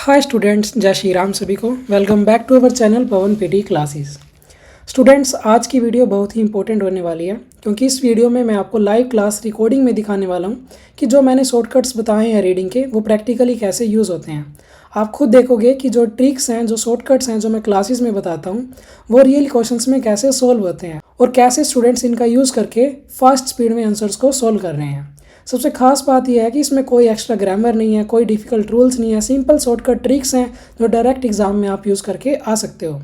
Hi students, जय श्री राम सभी को। Welcome back to our channel Pawan PT classes. Students, आज की वीडियो बहुत ही इंपॉर्टेंट होने वाली है क्योंकि इस वीडियो में मैं आपको लाइव क्लास रिकॉर्डिंग में दिखाने वाला हूं कि जो मैंने शॉर्टकट्स बताए हैं रीडिंग के वो प्रैक्टिकली कैसे यूज़ होते हैं। आप खुद देखोगे कि जो ट्रिक्स हैं, जो शॉर्टकट्स हैं, जो मैं क्लासेस में बताता हूँ वो रियल क्वेश्चंस में कैसे सोल्व होते हैं और कैसे स्टूडेंट्स इनका यूज़ करके फास्ट स्पीड में आंसर्स को सोल्व कर रहे हैं। सबसे खास बात यह है कि इसमें कोई एक्स्ट्रा ग्रामर नहीं है, कोई डिफ़िकल्ट रूल्स नहीं है, सिंपल शॉर्टकट ट्रिक्स हैं जो डायरेक्ट एग्जाम में आप यूज़ करके आ सकते हो।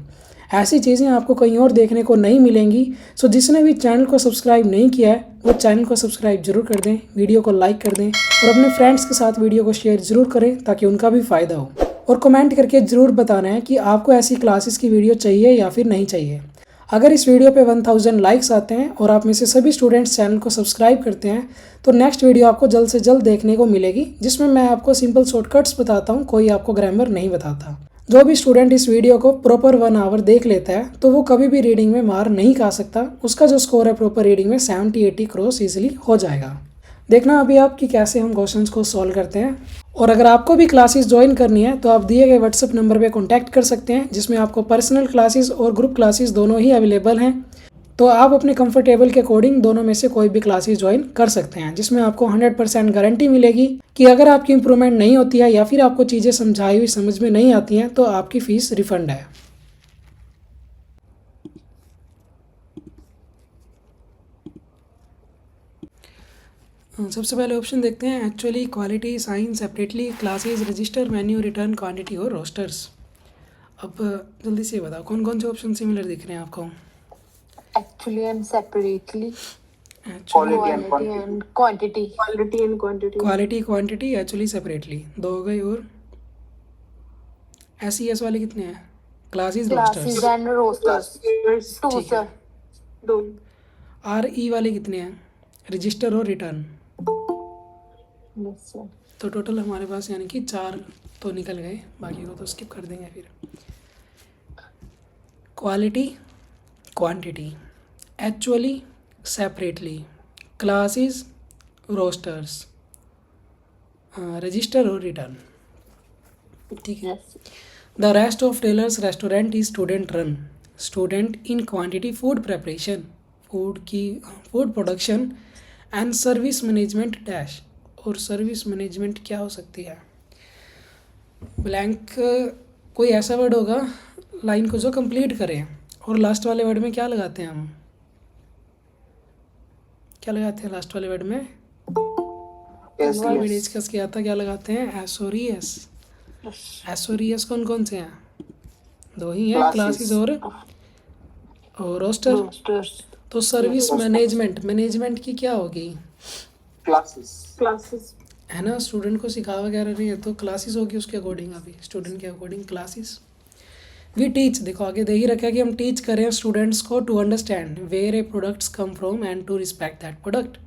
ऐसी चीज़ें आपको कहीं और देखने को नहीं मिलेंगी। सो जिसने भी चैनल को सब्सक्राइब नहीं किया है वो चैनल को सब्सक्राइब जरूर कर दें, वीडियो को लाइक कर दें और अपने फ्रेंड्स के साथ वीडियो को शेयर ज़रूर करें ताकि उनका भी फ़ायदा हो। और कमेंट करके ज़रूर बताना है कि आपको ऐसी क्लासेस की वीडियो चाहिए या फिर नहीं चाहिए। अगर इस वीडियो पे 1000 लाइक्स आते हैं और आप में से सभी स्टूडेंट्स चैनल को सब्सक्राइब करते हैं तो नेक्स्ट वीडियो आपको जल्द से जल्द देखने को मिलेगी जिसमें मैं आपको सिंपल शॉर्टकट्स बताता हूँ, कोई आपको ग्रामर नहीं बताता। जो भी स्टूडेंट इस वीडियो को प्रॉपर 1 आवर देख लेता है तो वो कभी भी रीडिंग में मार नहीं खा सकता। उसका जो स्कोर है प्रॉपर रीडिंग में 70-80 क्रॉस ईजिली हो जाएगा। देखना अभी आप कि कैसे हम क्वेश्चंस को सॉल्व करते हैं। और अगर आपको भी क्लासेस ज्वाइन करनी है तो आप दिए गए व्हाट्सएप नंबर पे कांटेक्ट कर सकते हैं जिसमें आपको पर्सनल क्लासेस और ग्रुप क्लासेस दोनों ही अवेलेबल हैं। तो आप अपने कंफर्टेबल के अकॉर्डिंग दोनों में से कोई भी क्लासेस ज्वाइन कर सकते हैं जिसमें आपको 100% गारंटी मिलेगी कि अगर आपकी इंप्रूवमेंट नहीं होती है या फिर आपको चीज़ें समझाई हुई समझ में नहीं आती हैं तो आपकी फ़ीस रिफंड है। सबसे पहले ऑप्शन देखते हैं, actually, quality, sign, separately, classes, register, menu, return, quantity और रोस्टर्स। अब जल्दी से बताओ कौन कौन से ऑप्शन सिमिलर दिख रहे हैं आपको। Actually and separately. Actually, Quality and quantity. Quality, quantity, actually, separately, दो हो गई। और SES वाले कितने हैं? Classes, Classes rosters. and rosters. Two, ठीक है। sir. RE वाले कितने हैं? रजिस्टर और रिटर्न। Yes, sir. तो टोटल हमारे पास यानी कि 4 तो निकल गए, बाकी को तो स्किप कर देंगे फिर। Quality, quantity, actually, separately, classes, rosters, register और रिटर्न। ठीक है। Yes. The rest of Taylor's restaurant is student run. Student in quantity, food preparation, food production and service management dash. और सर्विस मैनेजमेंट क्या हो सकती है? ब्लैंक कोई ऐसा वर्ड होगा लाइन को जो कंप्लीट करें। और लास्ट वाले वर्ड में क्या लगाते हैं हम? क्या लगाते हैं लास्ट वाले वर्ड में? भी डिस्कस किया था, क्या लगाते हैं? एसोरियस। एसोरियस कौन कौन से हैं? दो ही हैं, क्लासेस और रोस्टर। Rosters. तो सर्विस मैनेजमेंट की क्या होगी? Classes. है ना, स्टूडेंट को सिखा वगैरह रही है तो क्लासेस होगी उसके अकॉर्डिंग, अभी स्टूडेंट के अकॉर्डिंग क्लासेस। वी टीच, देखो आगे दे ही रखा है कि हम टीच करें स्टूडेंट्स को to understand where a products come from and to respect that product.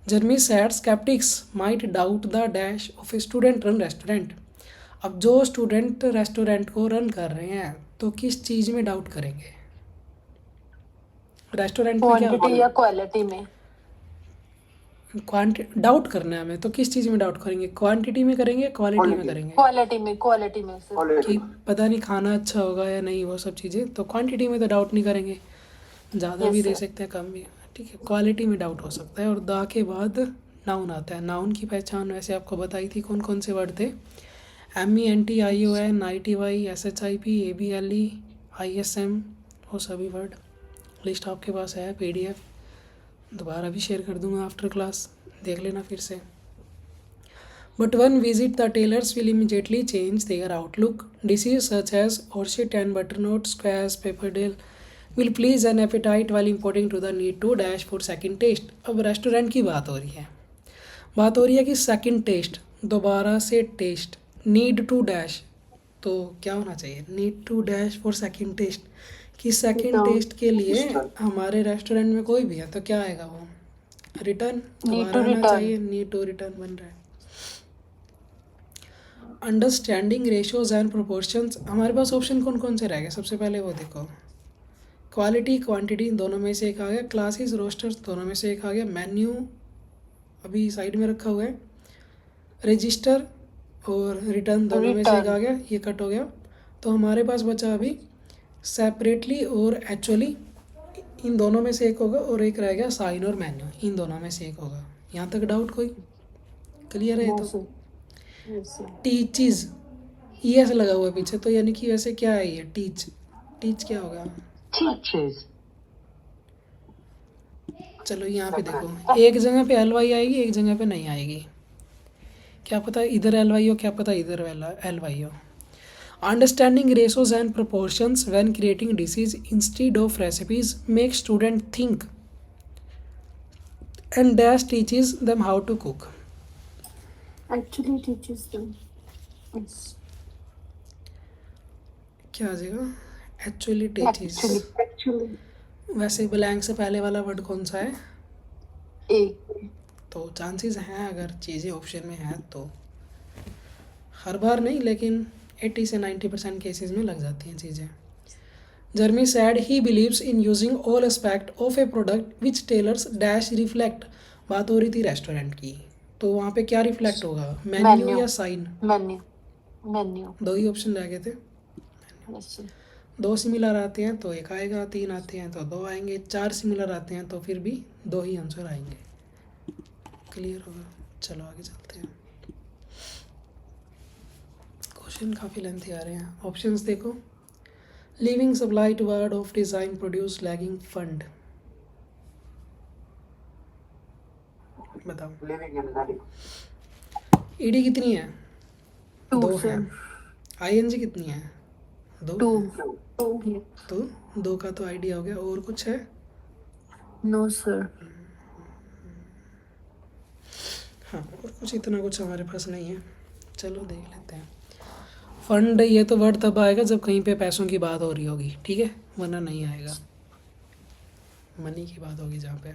Jeremy said sceptics might doubt the dash of a student run restaurant. अब जो स्टूडेंट रेस्टोरेंट को रन कर रहे हैं तो किस चीज़ में डाउट करेंगे? रेस्टोरेंट में क्या Quantity या quality में? डाउट करना है हमें तो किस चीज़ में डाउट करेंगे? क्वांटिटी में करेंगे, क्वालिटी में करेंगे? Quality में sir. कि पता नहीं खाना अच्छा होगा या नहीं, वो सब चीज़ें। तो क्वांटिटी में तो डाउट नहीं करेंगे, ज़्यादा Yes, भी दे sir. सकते हैं, कम भी। ठीक है, क्वालिटी में डाउट हो सकता है। और दा के बाद नाउन आता है। नाउन की पहचान वैसे आपको बताई थी, कौन कौन से वर्ड थे? MENTION, ITY, SHIP, ABLE, ISM, वो सभी वर्ड। लिस्ट आपके पास है PDF, दोबारा भी शेयर कर दूंगा आफ्टर क्लास, देख लेना फिर से। But one visit the tailors will immediately change their outlook. Disease such as orchid and butternut squash pepperdale will please an appetite while importing to the need to dash for second taste. अब restaurant की बात हो रही है कि second test, दोबारा से test, need to dash. तो क्या होना चाहिए? Need to dash for second test. कि सेकंड टेस्ट के लिए हमारे रेस्टोरेंट में कोई भी है तो क्या आएगा? वो रिटर्न, दोबारा आना चाहिए, नीड टू रिटर्न बन रहा है। अंडरस्टैंडिंग रेशियोज एंड प्रोपोर्शंस, हमारे पास ऑप्शन कौन कौन से रह गए? सबसे पहले वो देखो, क्वालिटी, क्वांटिटी दोनों में से एक आ गया, क्लासेस, रोस्टर्स दोनों में से एक आ गया, मेन्यू अभी साइड में रखा हुआ है, रजिस्टर और रिटर्न दोनों में से एक आ Return. गया, ये कट हो गया। तो हमारे पास बचा अभी सेपरेटली और एक्चुअली, इन दोनों में से एक होगा और एक रह गया साइन और मेन्यू, इन दोनों में से एक होगा। यहाँ तक डाउट कोई? क्लियर है? No, तो sir. Yes, sir. टीचीज, ये ऐसे लगा हुआ है पीछे, तो यानी कि वैसे क्या है ये टीच, टीच क्या होगा? Teachers. चलो यहाँ पे देखो, एक जगह पे एल वाई आएगी, एक जगह पे नहीं आएगी। क्या पता इधर एल वाई हो, क्या पता इधर एल वाई हो। Understanding ratios and proportions when creating dishes instead of recipes make student think and dash teaches them how to cook. Actually teaches them. Yes. क्या आ जाएगा? Actually teaches. Actually. वैसे blank से पहले वाला वर्ड कौन सा है? A. तो चांसेस हैं अगर चीज़ें ऑप्शन में हैं तो, हर बार नहीं लेकिन 80 से 90% केसेस में लग जाती हैं चीज़ें। Jeremy said he believes in using all aspect of a product which tailors dash reflect. बात हो रही थी रेस्टोरेंट की, तो वहाँ पे क्या रिफ्लेक्ट होगा, मेन्यू Menu. या साइन? Menu. Menu. दो ही ऑप्शन रह गए थे। Yes, sir. दो सिमिलर आते हैं तो एक आएगा, तीन आते हैं तो दो आएंगे, चार सिमिलर आते हैं तो फिर भी दो ही आंसर आएंगे। क्लियर होगा? चलो आगे चलते हैं। क्वेश्चन काफ़ी लेंथी आ रहे हैं। ऑप्शंस देखो, living supply to word of design produce lagging fund. बताओ। ईडी कितनी है? Two, दो sir. है। आईएनजी कितनी है? दो। Two. Two. तो दो का तो आइडिया हो गया, और कुछ है? No, sir. हाँ, और कुछ इतना कुछ हमारे पास नहीं है। चलो देख लेते हैं। फंड, ये तो वर्ड तब आएगा जब कहीं पे पैसों की बात हो रही होगी, ठीक है, वरना नहीं आएगा। मनी की बात होगी जहाँ पे।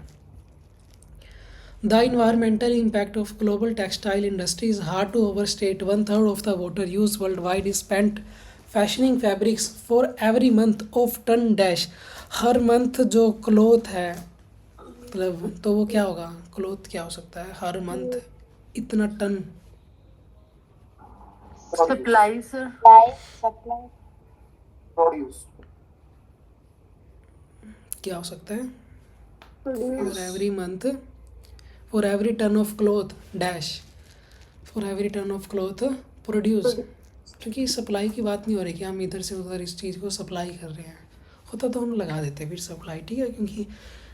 The environmental impact of global textile industry is hard to overstate. 1/3 of the water use worldwide is spent fashioning fabrics for every month of ton dash. हर मंथ जो क्लोथ है, मतलब तो वो क्या होगा, क्लोथ क्या हो सकता है हर मंथ इतना टन? Supply, sir. क्या हो सकता है? For every month, for every ton of cloth dash, for every ton of cloth produce. क्योंकि सप्लाई की बात नहीं हो रही कि हम इधर से उधर इस चीज़ को सप्लाई कर रहे हैं, होता तो हम लगा देते फिर सप्लाई, ठीक है, क्योंकि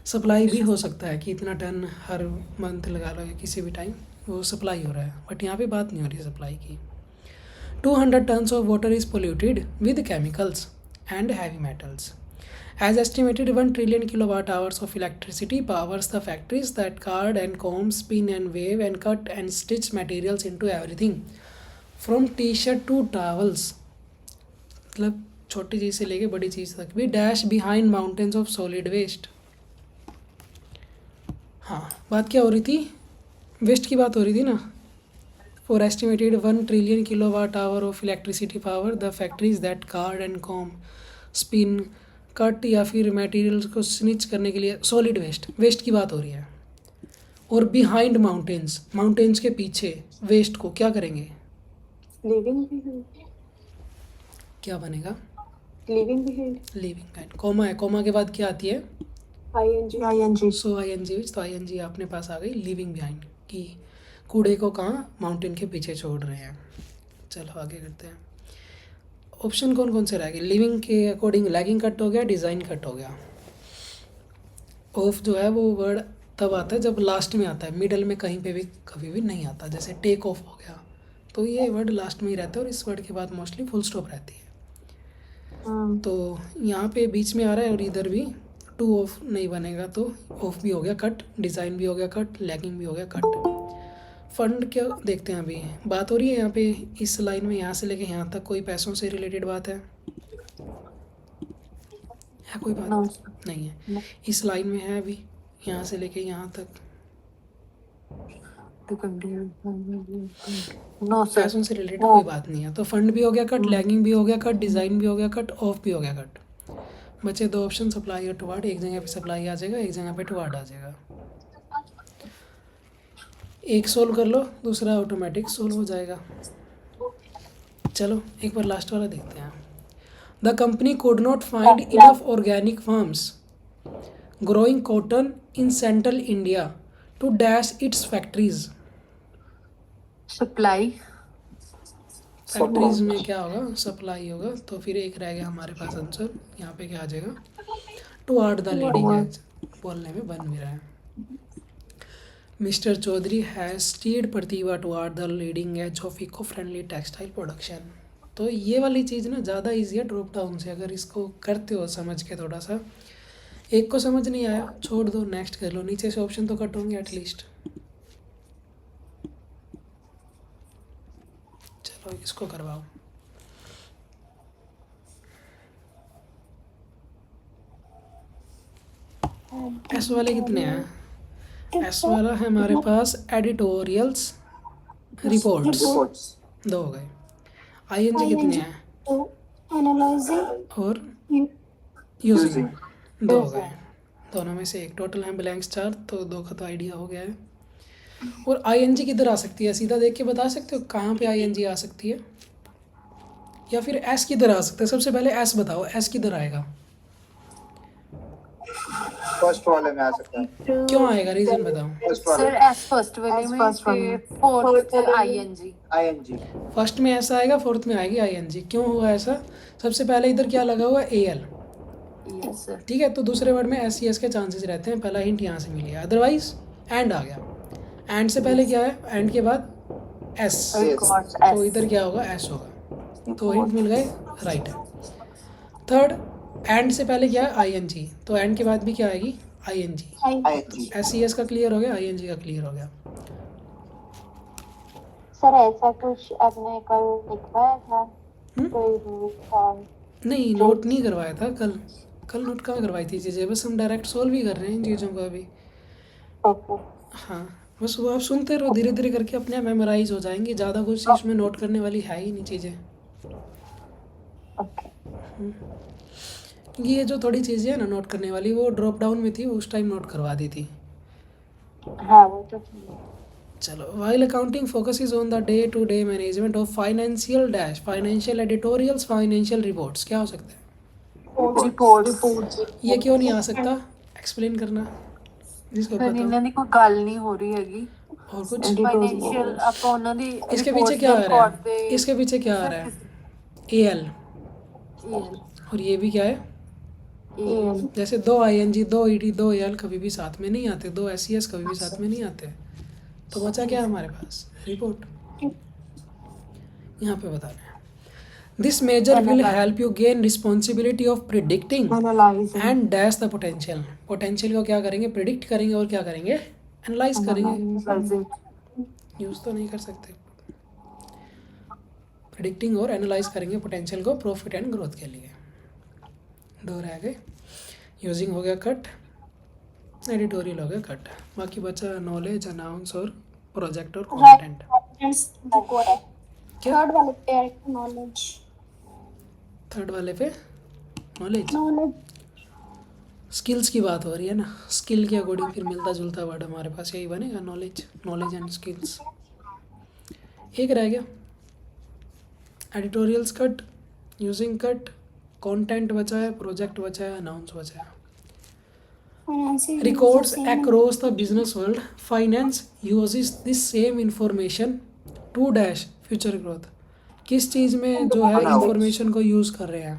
सप्लाई भी हो सकता है कि इतना टन हर मंथ लगा लो या किसी भी टाइम वो सप्लाई हो रहा है, बट यहाँ पे बात नहीं हो रही सप्लाई की। 200 tons of water is polluted with chemicals and heavy metals. As estimated, 1 trillion kilowatt hours of electricity powers the factories that card and comb, spin and wave and cut and stitch materials into everything from t-shirt to towels. मतलब छोटी चीज़ से लेके बड़ी चीज़ तक भी। Dash behind mountains of solid waste. हाँ, बात क्या हो रही थी? वेस्ट की बात हो रही थी ना। For estimated 1 trillion kilowatt hour of electricity power, the factories that card and comb, spin, cut या फिर मटेरियल्स को स्निच करने के लिए सॉलिड वेस्ट की बात हो रही है। और बिहाइंड माउंटेन्स, माउंटेन्स के पीछे वेस्ट को क्या करेंगे? Leaving behind. क्या बनेगा? Leaving behind. Living behind. Comma है, कॉमा के बाद क्या आती है? ING. ING. सो आईएनजी, तो आईएनजी अपने पास आ गई लिविंग बिहाइंड की। कूड़े को कहाँ? माउंटेन के पीछे छोड़ रहे हैं। चलो आगे करते हैं। ऑप्शन कौन कौन से रह गए? लिविंग के अकॉर्डिंग लैगिंग कट हो गया, डिज़ाइन कट हो गया। ऑफ जो है वो वर्ड तब आता है जब लास्ट में आता है, मिडल में कहीं पे भी कभी भी नहीं आता। जैसे टेक ऑफ हो गया तो ये वर्ड लास्ट में ही रहता है और इस वर्ड के बाद मोस्टली फुल स्टॉप रहती है। तो यहाँ पे बीच में आ रहा है और इधर भी टू ऑफ नहीं बनेगा, तो ऑफ भी हो गया कट, डिज़ाइन भी हो गया कट, लैगिंग भी हो गया कट। फंड क्या देखते हैं? अभी बात हो रही है यहाँ पे इस लाइन में, यहाँ से लेके यहाँ तक कोई पैसों से रिलेटेड बात है कोई बात? No. नहीं है। इस लाइन में है अभी, यहाँ से लेके यहाँ तक No, sir. पैसों से रिलेटेड कोई बात नहीं है। तो फंड भी हो गया कट, लैगिंग भी हो गया कट, डिज़ाइन भी हो गया कट, ऑफ भी हो गया कट। बचे दो ऑप्शन, सप्लाई और टुवार्ड। एक जगह पे सप्लाई आ जाएगा, एक जगह पे टुवार्ड आ जाएगा। एक सोल्व कर लो, दूसरा ऑटोमेटिक सोल्व हो जाएगा। चलो एक बार लास्ट वाला देखते हैं। The company could not find enough organic farms growing cotton in central India to dash its factories। Supply. Factories में क्या होगा? सप्लाई होगा। तो फिर एक रह गया हमारे पास आंसर, यहाँ पे क्या आ जाएगा? Toward the leading edge. बोलने में बन भी रहा है। Mister Chaudhary has steered Pratibha toward the leading edge of eco friendly textile production. तो ये वाली चीज़ ना ज़्यादा ईजी है ड्रॉप डाउन से, अगर इसको करते हो समझ के थोड़ा सा। एक को समझ नहीं आया, छोड़ दो, नेक्स्ट कर लो। नीचे से ऑप्शन तो कट होंगे एटलीस्ट। चलो इसको करवाओ। एस वाले कितने हैं? एस वाला है हमारे पास एडिटोरियल्स रिपोर्ट्स, 2 हो गए। आईएनजी कितने हैं? एनालाइजिंग और यूजिंग, 2 हो गए। दोनों में से एक, टोटल है ब्लैंक्स 4, तो 2 का तो आइडिया हो गया है। और आईएनजी किधर आ सकती है? सीधा देख के बता सकते हो कहाँ पे आईएनजी आ सकती है? या फिर एस किधर आ सकता है? सबसे पहले एस बताओ, एस किधर आएगा? फर्स्ट वाले में आ सकता है। क्यों आएगा? रीजन बताओ। फर्स्ट वाले सर एस फर्स्ट वाले में, फिर फोर्थ आईएनजी। आईएनजी फर्स्ट में ऐसा आएगा, फोर्थ में आएगी आईएनजी। क्यों हुआ ऐसा? सबसे पहले इधर क्या लगा हुआ है? एएल। Yes sir. ठीक है, तो दूसरे वर्ड में एस सी एस के चांसेस रहते हैं। पहला हिंट यहाँ से मिल गया, अदरवाइज एंड आ गया। एंड से पहले क्या है? एंड के बाद एस, तो इधर क्या होगा? एस होगा। तो हिंट मिल गए, राइट है। थर्ड, एंड से पहले क्या है? आईएनजी, तो एंड के बाद भी क्या आएगी? ING. ING S C S का क्लियर हो गया, आईएनजी का क्लियर हो गया। सर ऐसा कुछ आपने कल लिखवाया था? कोई रूल था? नहीं, नोट नहीं करवाया था कल। कल नोट कहाँ करवाई थी चीज़ें? बस हम डायरेक्ट सोल्व ही कर रहे हैं इन चीज़ों को अभी। ओके। हाँ, बस वो आप सुनते रहो, धीरे धीरे करके अपने मेमोराइज हो जाएंगी। ज़्यादा कुछ इसमें नोट करने वाली है ही नहीं चीज़ें। ओके। ये जो थोड़ी चीज़ें हैं ना नोट करने वाली, वो ड्रॉप डाउन में थी, वो उस टाइम नोट करवा दी थी। हाँ वो तो ठीक है। चलो, while accounting focuses on the day to day management of financial dash financial editorials financial reports, क्या हो सकता है? रिपोर्ट। ये क्यों नहीं आ सकता? एक्सप्लेन करना जिसको सर पता इन्हां हो। दी कोई गल नहीं हो रही हैगी। और कुछ फाइनेंशियल ਆਪਾਂ ਉਹਨਾਂ ਦੀ इसके पीछे क्या आ रहा है? इसके पीछे क्या आ रहा है? एएल। और ये भी क्या है? जैसे 2 आईएनजी, 2 ईडी, 2 एएल कभी भी साथ में नहीं आते, 2 एससीएस कभी भी साथ में नहीं आते। तो बचा क्या हमारे पास? रिपोर्ट। यहाँ पे बता रहे हैं, this measure will help you gain responsibility of predicting and dash the potential. Potential को क्या करेंगे? प्रिडिक्ट करेंगे और क्या करेंगे? एनालाइज करेंगे। यूज़ तो नहीं कर सकते। प्रिडिक्टिंग और एनालाइज करेंगे पोटेंशियल को प्रॉफिट एंड ग्रोथ के लिए। 2 रह गए। यूजिंग हो गया कट, एडिटोरियल हो गया कट। बाकी बचा नॉलेज, अनाउंस और प्रोजेक्ट और कंटेंट। क्या? थर्ड वाले पे नॉलेज। थर्ड वाले पे नॉलेज, स्किल्स की बात हो रही है ना। स्किल के अकॉर्डिंग फिर मिलता जुलता वर्ड हमारे पास यही बनेगा, नॉलेज, नॉलेज एंड स्किल्स। एक रह गया, editorials cut, using cut, content बचा है, प्रोजेक्ट बचा है, अनाउंस बचा है। Records across the business world, finance uses this same information to dash future growth। किस चीज़ में जो है इंफॉर्मेशन को यूज़ कर रहे हैं?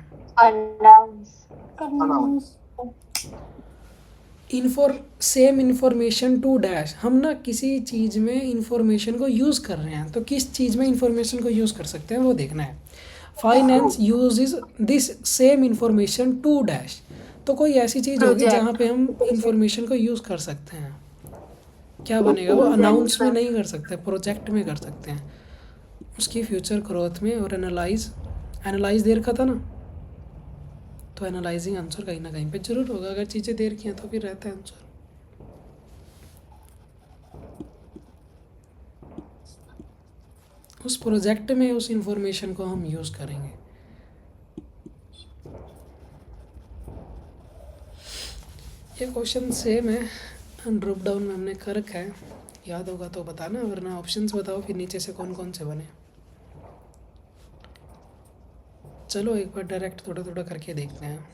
Same information to dash. हम ना किसी चीज़ में इंफॉर्मेशन को यूज़ कर रहे हैं, तो किस चीज़ में इंफॉर्मेशन को यूज़ कर सकते हैं वो देखना है। Finance uses this same information to dash. तो कोई ऐसी चीज़ होगी जहाँ पे हम इंफॉर्मेशन को यूज़ कर सकते हैं। क्या बनेगा वो? अनाउंस में नहीं कर सकते, प्रोजेक्ट में कर सकते हैं, उसकी फ्यूचर ग्रोथ में। और एनालाइज दे रखा था ना, तो एनालाइजिंग आंसर कहीं ना कहीं पे जरूर होगा। अगर चीज़ें दे रखी हैं तो फिर रहता है आंसर। उस प्रोजेक्ट में उस इंफॉर्मेशन को हम यूज़ करेंगे। ये क्वेश्चन सेम है, ड्रॉप डाउन में हमने कर रखा है, याद होगा तो बताना, वरना ऑप्शंस बताओ फिर नीचे से कौन कौन से बने। चलो एक बार डायरेक्ट थोड़ा थोड़ा करके देखते हैं।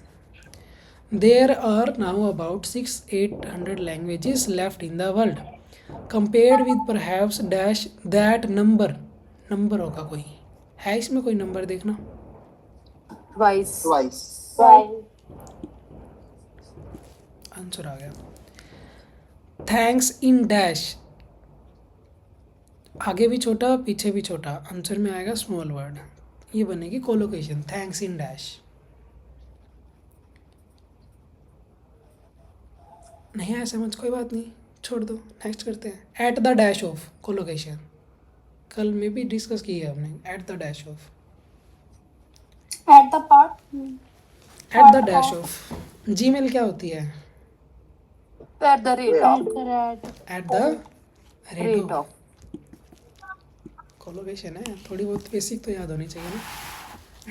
There are now about 600-800 languages left in the world compared with perhaps dash that number. Number होगा कोई, है इसमें कोई नंबर देखना। ट्वाइस। ट्वाइस। आंसर आ गया। थैंक्स इन डैश, आगे भी छोटा पीछे भी छोटा, आंसर में आएगा स्मॉल वर्ड, ये बनेगी कोलोकेशन। Thanks in dash. नहीं आया समझ, कोई बात नहीं, छोड़ दो, नेक्स्ट करते हैं। At the dash of collocation, कल में भी डिस्कस की है हमने। At the dash of, At the part. At the dash of. Gmail क्या होती है? At the rate of. At the rate rate of. Of. Collocation है, थोड़ी बहुत बेसिक तो याद होनी चाहिए ना।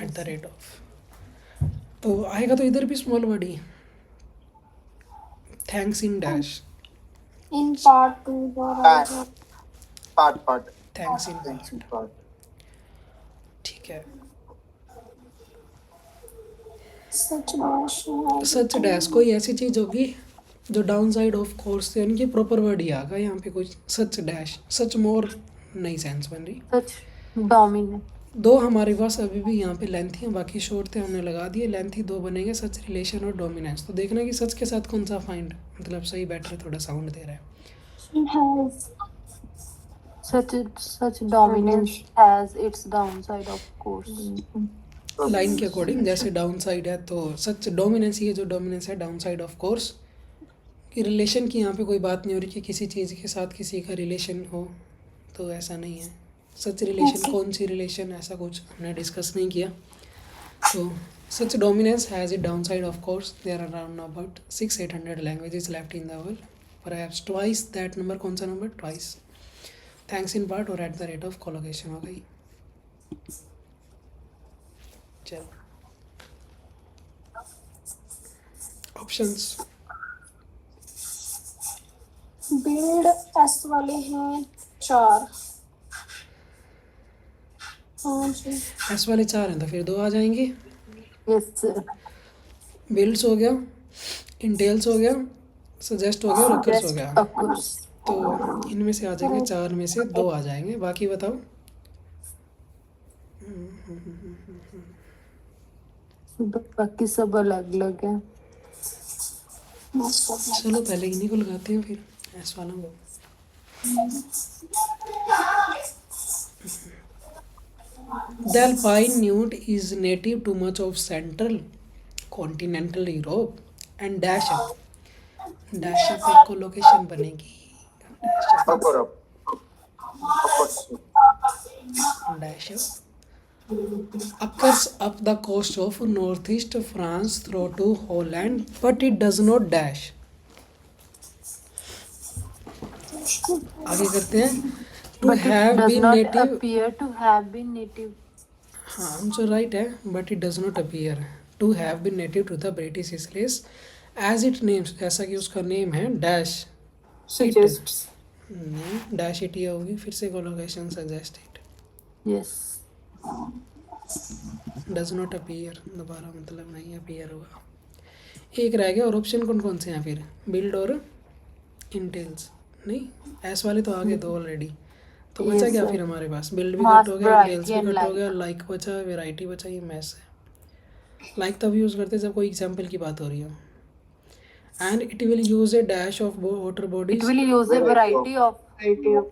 एट द रेट ऑफ तो आएगा तो इधर भी small word he. Thanks in dash, In part 2. Part thanks in thanks part, part. ठीक है। Such dash. सच डैश कोई ऐसी चीज़ होगी जो डाउन साइड ऑफ कोर्स, यानी कि प्रॉपर वर्ड ही आएगा यहाँ पे। कुछ सच डैश, सच मोर नई सेंस बन रही। सच डोमिनेंट। दो हमारे पास अभी भी यहाँ पे लेंथी हैं, बाकी शॉर्ट थे हमने लगा दिए। लेंथी दो बनेंगे, सच रिलेशन और डोमिनेंस। तो देखना कि सच के साथ कौन सा फाइंड, मतलब सही बेटर थोड़ा साउंड दे रहा है। She has. Such dominance has its downside, of course. Line के अकॉर्डिंग, जैसे डाउन साइड है तो सच डोमिनेंस, ये जो डोमिनेंस है डाउन साइड ऑफ कोर्स। कि रिलेशन की यहाँ पे कोई बात नहीं हो रही कि किसी चीज़ के साथ किसी का रिलेशन हो, तो ऐसा नहीं है। सच रिलेशन, कौन सी रिलेशन, ऐसा कुछ हमने डिस्कस नहीं किया। तो such dominance has it down side of course. There are around about 600-800 languages left in the world, perhaps twice that number. कौन सा number? Twice. Thanks in part और at the rate of collocation हो गई। चलो options. Build S वाले हैं 4। S वाले 4 हैं तो फिर 2 आ जाएंगे। Yes, sir. बिल्ड्स हो गया, इंटेल्स हो गया, सजेस्ट हो गया और अकर्स हो गया। Of course. तो इनमें से आ जाएंगे, 4 में से 2 आ जाएंगे। बाकी बताओ। बाकी सब अलग अलग है। चलो पहले इन्हीं को लगाते हैं, फिर एस वालों को। The alpine newt is native to much of central continental Europe and dash up एक को लोकेशन बनेगी। अपर dash up occurs up the coast of northeast France through to Holland, but it does not dash। आगे करते हैं। To But have it does been not native, appear to have been native. हाँ answer right है, but it does not appear to have been native to the British isles as it names, जैसा कि उसका name है dash Suggests. नहीं, dash it ही होगी फिर से collocation. Suggest it Yes. Does not appear, दोबारा मतलब नहीं अपीयर होगा। एक रह गया, और ऑप्शन कौन कौन से हैं फिर? बिल्ड और इंटेल्स। नहीं, एस वाले तो आगे दो ऑलरेडी, तो बचा Yes, क्या sir. फिर हमारे पास? बिल्ड भी Mass कट हो गया, variety इंटेल्स भी and कट हो like. गया, लाइक बचा, वेराइटी बचा, ये मैस है। लाइक तब यूज़ करते जब कोई एग्जाम्पल की बात हो रही हो। And it will use a dash of water It bodies, will use a variety of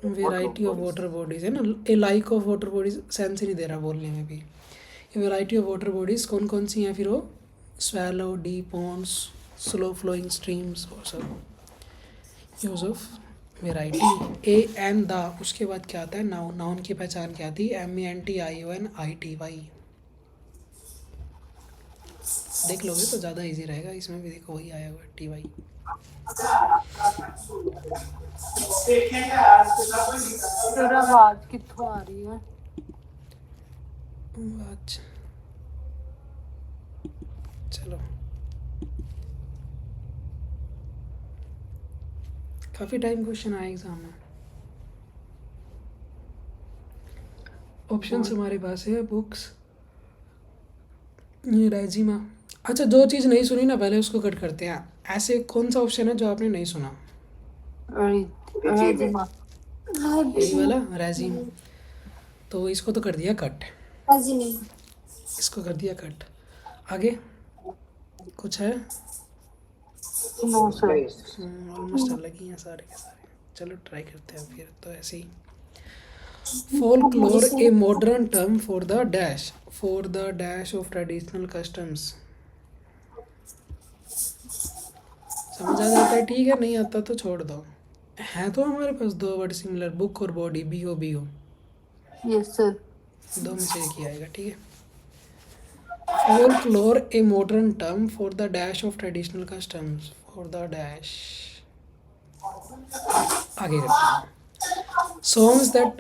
variety of water bodies है ना। A like of water bodies sense ही नहीं दे रहा बोलने में भी। ये वेराइटी ऑफ वाटर बॉडीज कौन कौन सी हैं फिर? वो swallow, deep ponds, slow flowing streams और सब। Use of variety. A an the, उसके बाद क्या आता है? नाउन। नाउन की पहचान क्या थी? MENTIONITY। देख लोगे तो ज़्यादा इजी रहेगा, इसमें भी देखो वही आया हुआ TY। तेरा आवाज कितों आ रही है? अच्छा चलो, काफ़ी टाइम क्वेश्चन आया एग्जाम में। ऑप्शंस हमारे पास है बुक्स, ये रेजिमा। अच्छा, जो चीज़ नहीं सुनी ना पहले उसको कट करते हैं। ऐसे कौन सा ऑप्शन है जो आपने नहीं सुना? रेजिमा। यही वाला रेजिम। तो इसको तो कर दिया कट, इसको कर दिया कट। आगे कुछ है? No sir. ऑलमोस्ट अलग ही हैं सारे के सारे। चलो ट्राई करते हैं फिर तो ऐसे ही। Folklore, a modern term for the dash of traditional customs. समझ आ जाता है ठीक है, नहीं आता तो छोड़ दो। है तो हमारे पास दो वर्ड सिमिलर, बुक और बॉडी, BO यस सर। दो में से एक ही आएगा, ठीक है। Folklore, a modern term for the dash of traditional customs. For the dash. आगे करते हैं। Songs that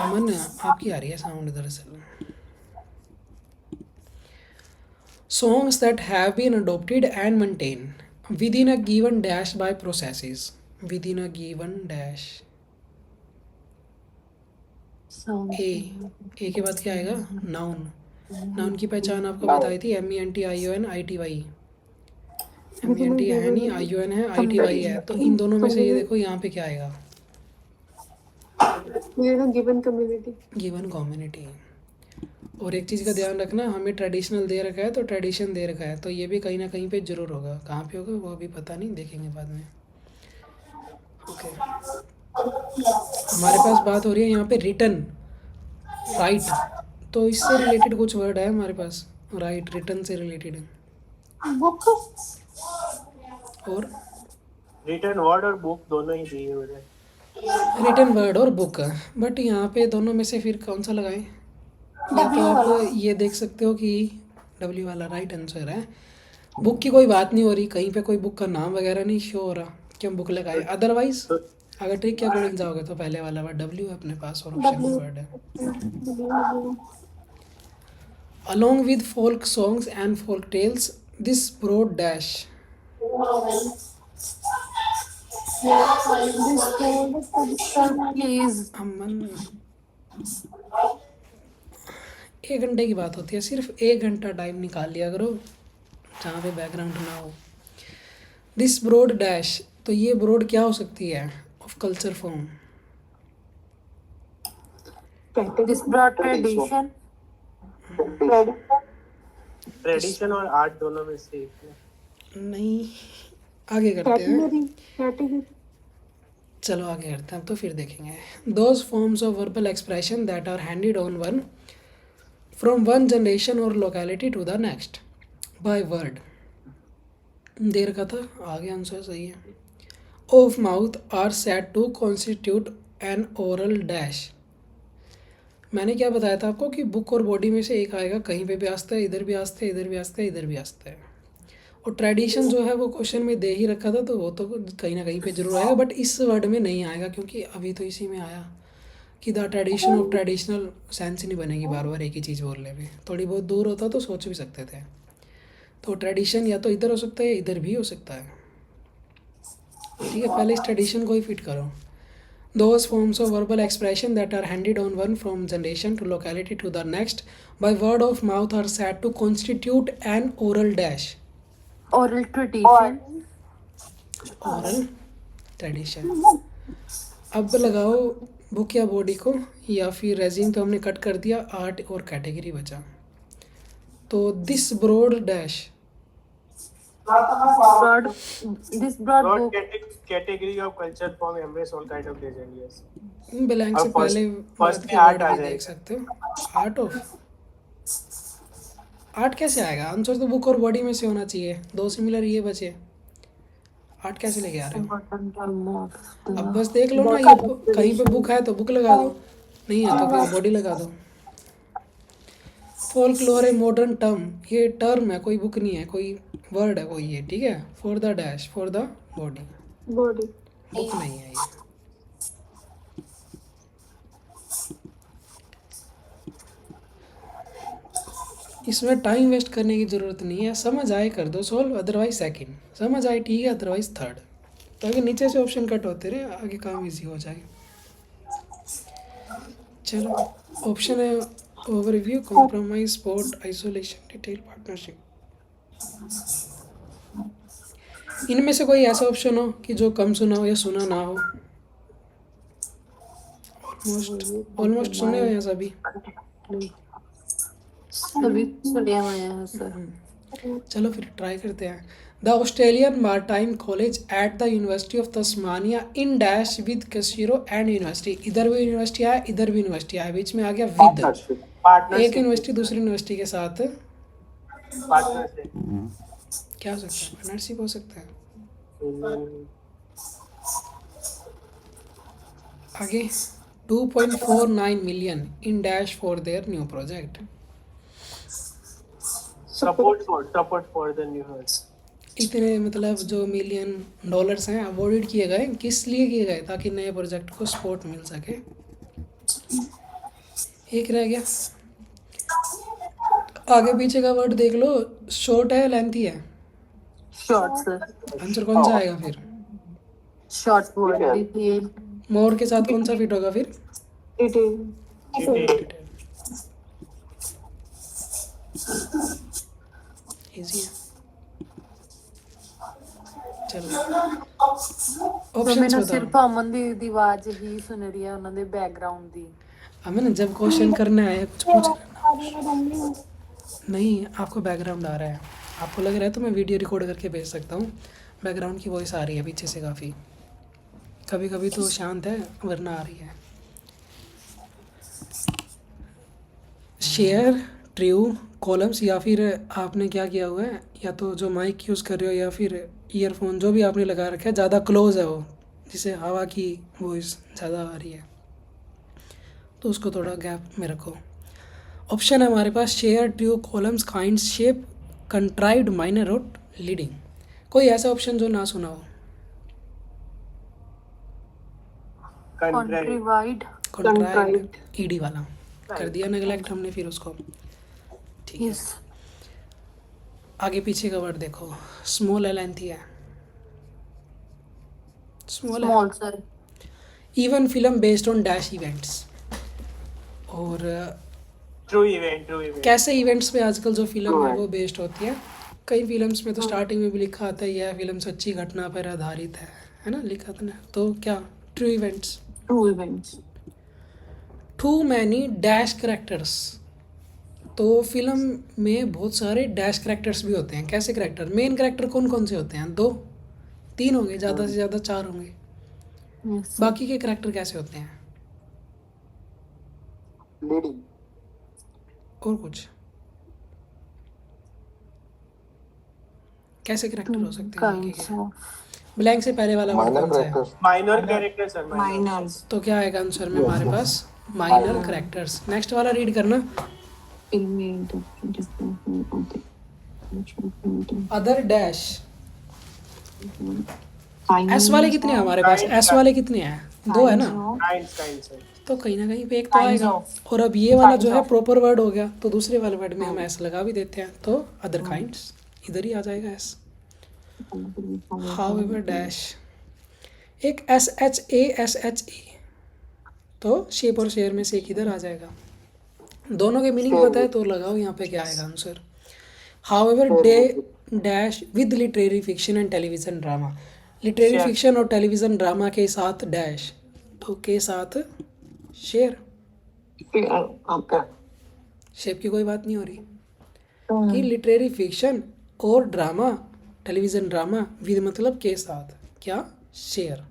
अमन आपकी आ रही है साउंड दरअसल। Songs that have been adopted and maintained within a given dash by processes. Within a given dash. ए के बाद क्या आएगा? नाउन। नाउन की पहचान आपको बताई थी, MENTION ITY। MENT है नहीं, ION है, ITY है। तो इन दोनों में से ये देखो यहाँ पे क्या आएगा? Given community. Given community. और एक चीज़ का ध्यान रखना, हमें ट्रेडिशनल दे रखा है तो ट्रेडिशन दे रखा है, तो ये भी कहीं ना कहीं पे जरूर होगा। कहाँ पे होगा वो अभी पता नहीं, देखेंगे बाद में। ओके, हमारे पास बात हो रही है यहाँ पे रिटन, राइट। तो इससे रिलेटेड कुछ वर्ड है हमारे पास, राइट, रिटन से रिलेटेड। बुक। और रिटन वर्ड और बुक दोनों ही दिए हुए हैं। रिटन वर्ड और बुक, बट यहाँ पे दोनों में से फिर कौन सा लगाएं? या तो आप ये देख सकते हो कि W वाला राइट आंसर है। बुक की कोई बात नहीं हो रही, कहीं पे कोई बुक का नाम वगैरह नहीं शो हो रहा, क्यों बुक लगाए? अदरवाइज अगर ट्रिक के अकॉर्डिंग जाओगे तो पहले वाला वर्ड W है अपने पास और ऑप्शन वर्ड है। Along with folk songs and folk tales, this broad dash. Please. Aman, 1 घंटे की बात होती है, सिर्फ 1 घंटा टाइम निकाल लिया करो जहाँ पे बैकग्राउंड ना हो। दिस ब्रॉड डैश, तो ये ब्रॉड क्या हो सकती है? Of culture form. This broad tradition. Tradition और आर्ट दोनों में से एक है। नहीं, आगे करते हैं। चलो आगे करते हैं, अब तो फिर देखेंगे। Those forms of verbal expression that are handed on one from one generation और locality to the next by word. दे रखा था, आगे आंसर सही है। Of mouth are said to constitute an oral dash. मैंने क्या बताया था आपको कि बुक और बॉडी में से एक आएगा, कहीं पे भी आस्ता है, इधर भी आस्ता है, इधर भी आस्ता है, इधर भी आस्ता है। और ट्रेडिशन जो है वो क्वेश्चन में दे ही रखा था, तो वो तो कहीं ना कहीं पे जरूर आएगा, बट इस वर्ड में नहीं आएगा क्योंकि अभी तो इसी में आया कि the tradition of traditional. Sense ही नहीं बनेगी बार बार एक ही चीज़ बोलने में। थोड़ी बहुत दूर होता तो सोच भी सकते थे। तो ट्रेडिशन या तो इधर हो सकता है, इधर भी हो सकता है, ठीक है। पहले इस ट्रेडिशन को ही फिट करो। Those forms of verbal expression that are handed on one from generation to locality to the next by word of mouth are said to constitute an oral dash. Oral tradition. Oral tradition. अब लगाओ book या body को, या फिर regime तो हमने cut कर दिया, आर्ट और कैटेगरी बचा। तो this broad dash, broad, this broad broad book. Category of culture form embrace all kind of legend. Yes, blank से अब पहले फर्स्ट में word आर्ट आ भी जाएगा। देख सकते हो। आर्ट ऑफ, आर्ट कैसे आएगा? आंसर तो बुक और बॉडी में से होना चाहिए, दो सिमिलर ये बचे, आर्ट कैसे लेके आ रहे हो? अब बस देख लो ना, ये कहीं पे बुक है तो बुक लगा दो, नहीं है तो फिर बॉडी लगा दो। फोल्कलोर है मॉडर्न टर्म, ये टर्म है, कोई बुक नहीं है, कोई वर्ड है कोई, ये ठीक है। For the dash, for the body, body. Book नहीं है ये। इसमें टाइम वेस्ट करने की ज़रूरत नहीं है, समझ आए कर दो सोल्व, अदरवाइज सेकंड, समझ आए ठीक है, अदरवाइज थर्ड। तो अगर नीचे से ऑप्शन कट होते रहे आगे काम इजी हो जाए। चलो ऑप्शन है overview, compromise, sport, isolation, detail, partnership. इनमें से कोई ऐसा ऑप्शन हो कि जो कम सुना हो या सुना ना हो? ऑलमोस्ट सुने हो या सभी? सभी सुने हुए हैं सर। चलो फिर ट्राई करते हैं। The Australian maritime college at the university of Tasmania in dash with CSIRO and university. इधर भी यूनिवर्सिटी आया, इधर भी यूनिवर्सिटी आया, बीच में आ गया विद। पार्टनरशिप। एक यूनिवर्सिटी दूसरी यूनिवर्सिटी के साथ पार्टनरशिप। क्या हो सकता है? पार्टनरशिप हो सकता है। आगे 2.49 million in dash for their new project. Support for the new house. इतने मतलब जो मिलियन डॉलर्स हैं अवॉर्डेड किए गए, किस लिए किए गए? ताकि नए प्रोजेक्ट को सपोर्ट मिल सके। एक रह गया, आगे पीछे का वर्ड देख लो, शॉर्ट है लेंथी है? Short sir. आंसर कौन सा आएगा फिर? Short word detail. मोर के साथ कौन सा फिट होगा फिर? डिटेल। इजी है। चलो तो ऑप्शंस मैंने बताओ। सिर्फ अमन दी आवाज ही सुन रही है, उन्होंने बैकग्राउंड दी। हमें जब क्वेश्चन करने आया कुछ पूछ नहीं, आपको बैकग्राउंड आ रहा है, आपको लग रहा है तो मैं वीडियो रिकॉर्ड करके भेज सकता हूँ। बैकग्राउंड की वॉइस आ रही है पीछे से काफ़ी, कभी कभी तो शांत है वरना आ रही है। शेयर ट्रू कॉलम्स, या फिर आपने क्या किया हुआ है, या तो जो माइक यूज़ कर रहे हो या फिर ईयरफोन जो भी आपने लगा रखा है ज़्यादा क्लोज है वो, जिसे हवा की वॉइस ज़्यादा आ रही है, तो उसको थोड़ा गैप में रखो। ऑप्शन है हमारे पास share true columns kind shape contrived minor rote leading. कोई ऐसा ऑप्शन जो ना सुना हो? कंट्रीवाइड। कंट्राइव्ड ईडी वाला कर दिया नेगलेक्ट हमने फिर उसको। ठीक है, यस। आगे पीछे का वर्ड देखो, स्मॉल है लेंथी है? स्मॉल है। Small sir. Even film based on dash events, और ट्रू इवेंट। कैसे इवेंट्स पे आजकल जो फिल्म है वो बेस्ड होती है। कई फिल्म्स में तो स्टार्टिंग में भी लिखा आता है यह फिल्म सच्ची घटना पर आधारित है ना, लिखा था ना। तो क्या true events? True events. Too many dash characters, तो फिल्म में बहुत सारे डैश करेक्टर्स भी होते हैं। कैसे करेक्टर? मेन करेक्टर कौन कौन से होते हैं? 2 3 होंगे, ज़्यादा से ज़्यादा 4 होंगे। यस। बाकी के करेक्टर कैसे होते हैं? लीडिंग। और कुछ कैसे करेक्टर हो सकते हैं बाकी के? ब्लैंक से पहले वाला वर्ड कौन सा है? Minor character sir. माइनर्स। तो क्या आएगा आंसर में हमारे पास? Minor characters. नेक्स्ट वाला रीड करना। Other dash. एस वाले कितने हैं हमारे पास? एस वाले कितने हैं? 2 है ना, काइंड सर। तो कहीं ना कहीं पे एक तो आएगा। और अब ये वाला जो है प्रॉपर वर्ड हो गया, तो दूसरे वाले वर्ड में हम एस लगा भी देते हैं, तो अदर काइंड्स इधर ही आ जाएगा एस। हाउएवर डैश, एक SHASHE, तो शेप और शेयर में से एक इधर आ जाएगा। दोनों के मीनिंग पता है तो लगाओ यहाँ पे क्या आएगा answer. However day dash with literary fiction and television drama. Literary fiction और टेलीविज़न ड्रामा के साथ डैश, तो के साथ शेयर। शेप की कोई बात नहीं हो रही कि लिटरेरी फिक्शन और ड्रामा, टेलीविज़न ड्रामा विद मतलब के साथ, क्या? शेयर।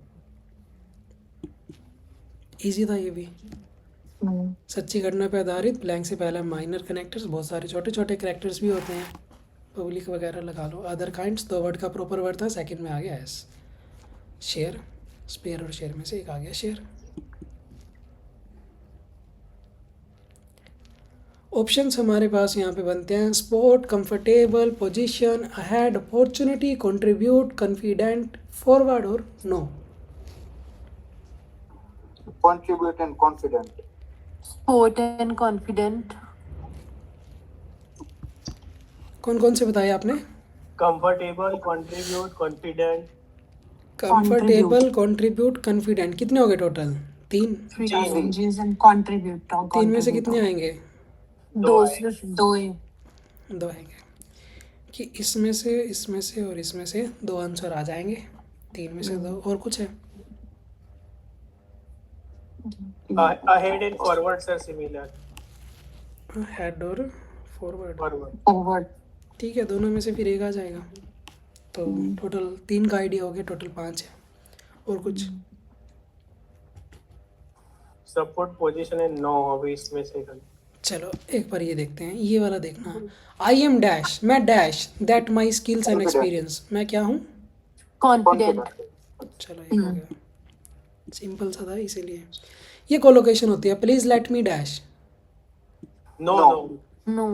इजी था ये भी। सच्ची घटना पे आधारित, ब्लैंक से पहला माइनर कनेक्टर्स, बहुत सारे छोटे छोटे करेक्टर्स भी होते हैं, पब्लिक वगैरह लगा लो। अदर काइंड्स 2 वर्ड का प्रॉपर वर्ड था, सेकंड में आ गया एस। शेयर, स्पेयर और शेयर में से एक आ गया शेयर। ऑप्शंस हमारे पास यहाँ पे बनते हैं sport, comfortable, position, ahead, opportunity, contribute, confident, forward और no. Contribute and confident. Sport and confident. कौन कौन से बताए आपने? Comfortable, contribute, confident. Comfortable, contribute, confident, कितने हो गए टोटल? 3। 3 कंट्रीब्यूट। 3 में से कितने आएंगे? दो सिर्फ दो ही। दो आएंगे कि इसमें से और इसमें से दो आंसर आ जाएंगे, तीन में से दो। और कुछ है? Ahead and forward sir similar. Head और फॉरवर्ड। Forward. फॉरवर्ड। ठीक है, दोनों में से फिर एक आ जाएगा। तो टोटल 3 का आइडिया हो गया, टोटल 5 है। और कुछ? Support position है 9 अभी इसमें से खाली। चलो एक बार ये देखते हैं, ये वाला देखना। आई एम डैश, मैं dash that my skills and experience, मैं क्या हूँ? कॉन्फिडेंट। चलो एक हो गया, सिंपल सा था इसीलिए। ये कोलोकेशन होती है, please let me dash. No. Know.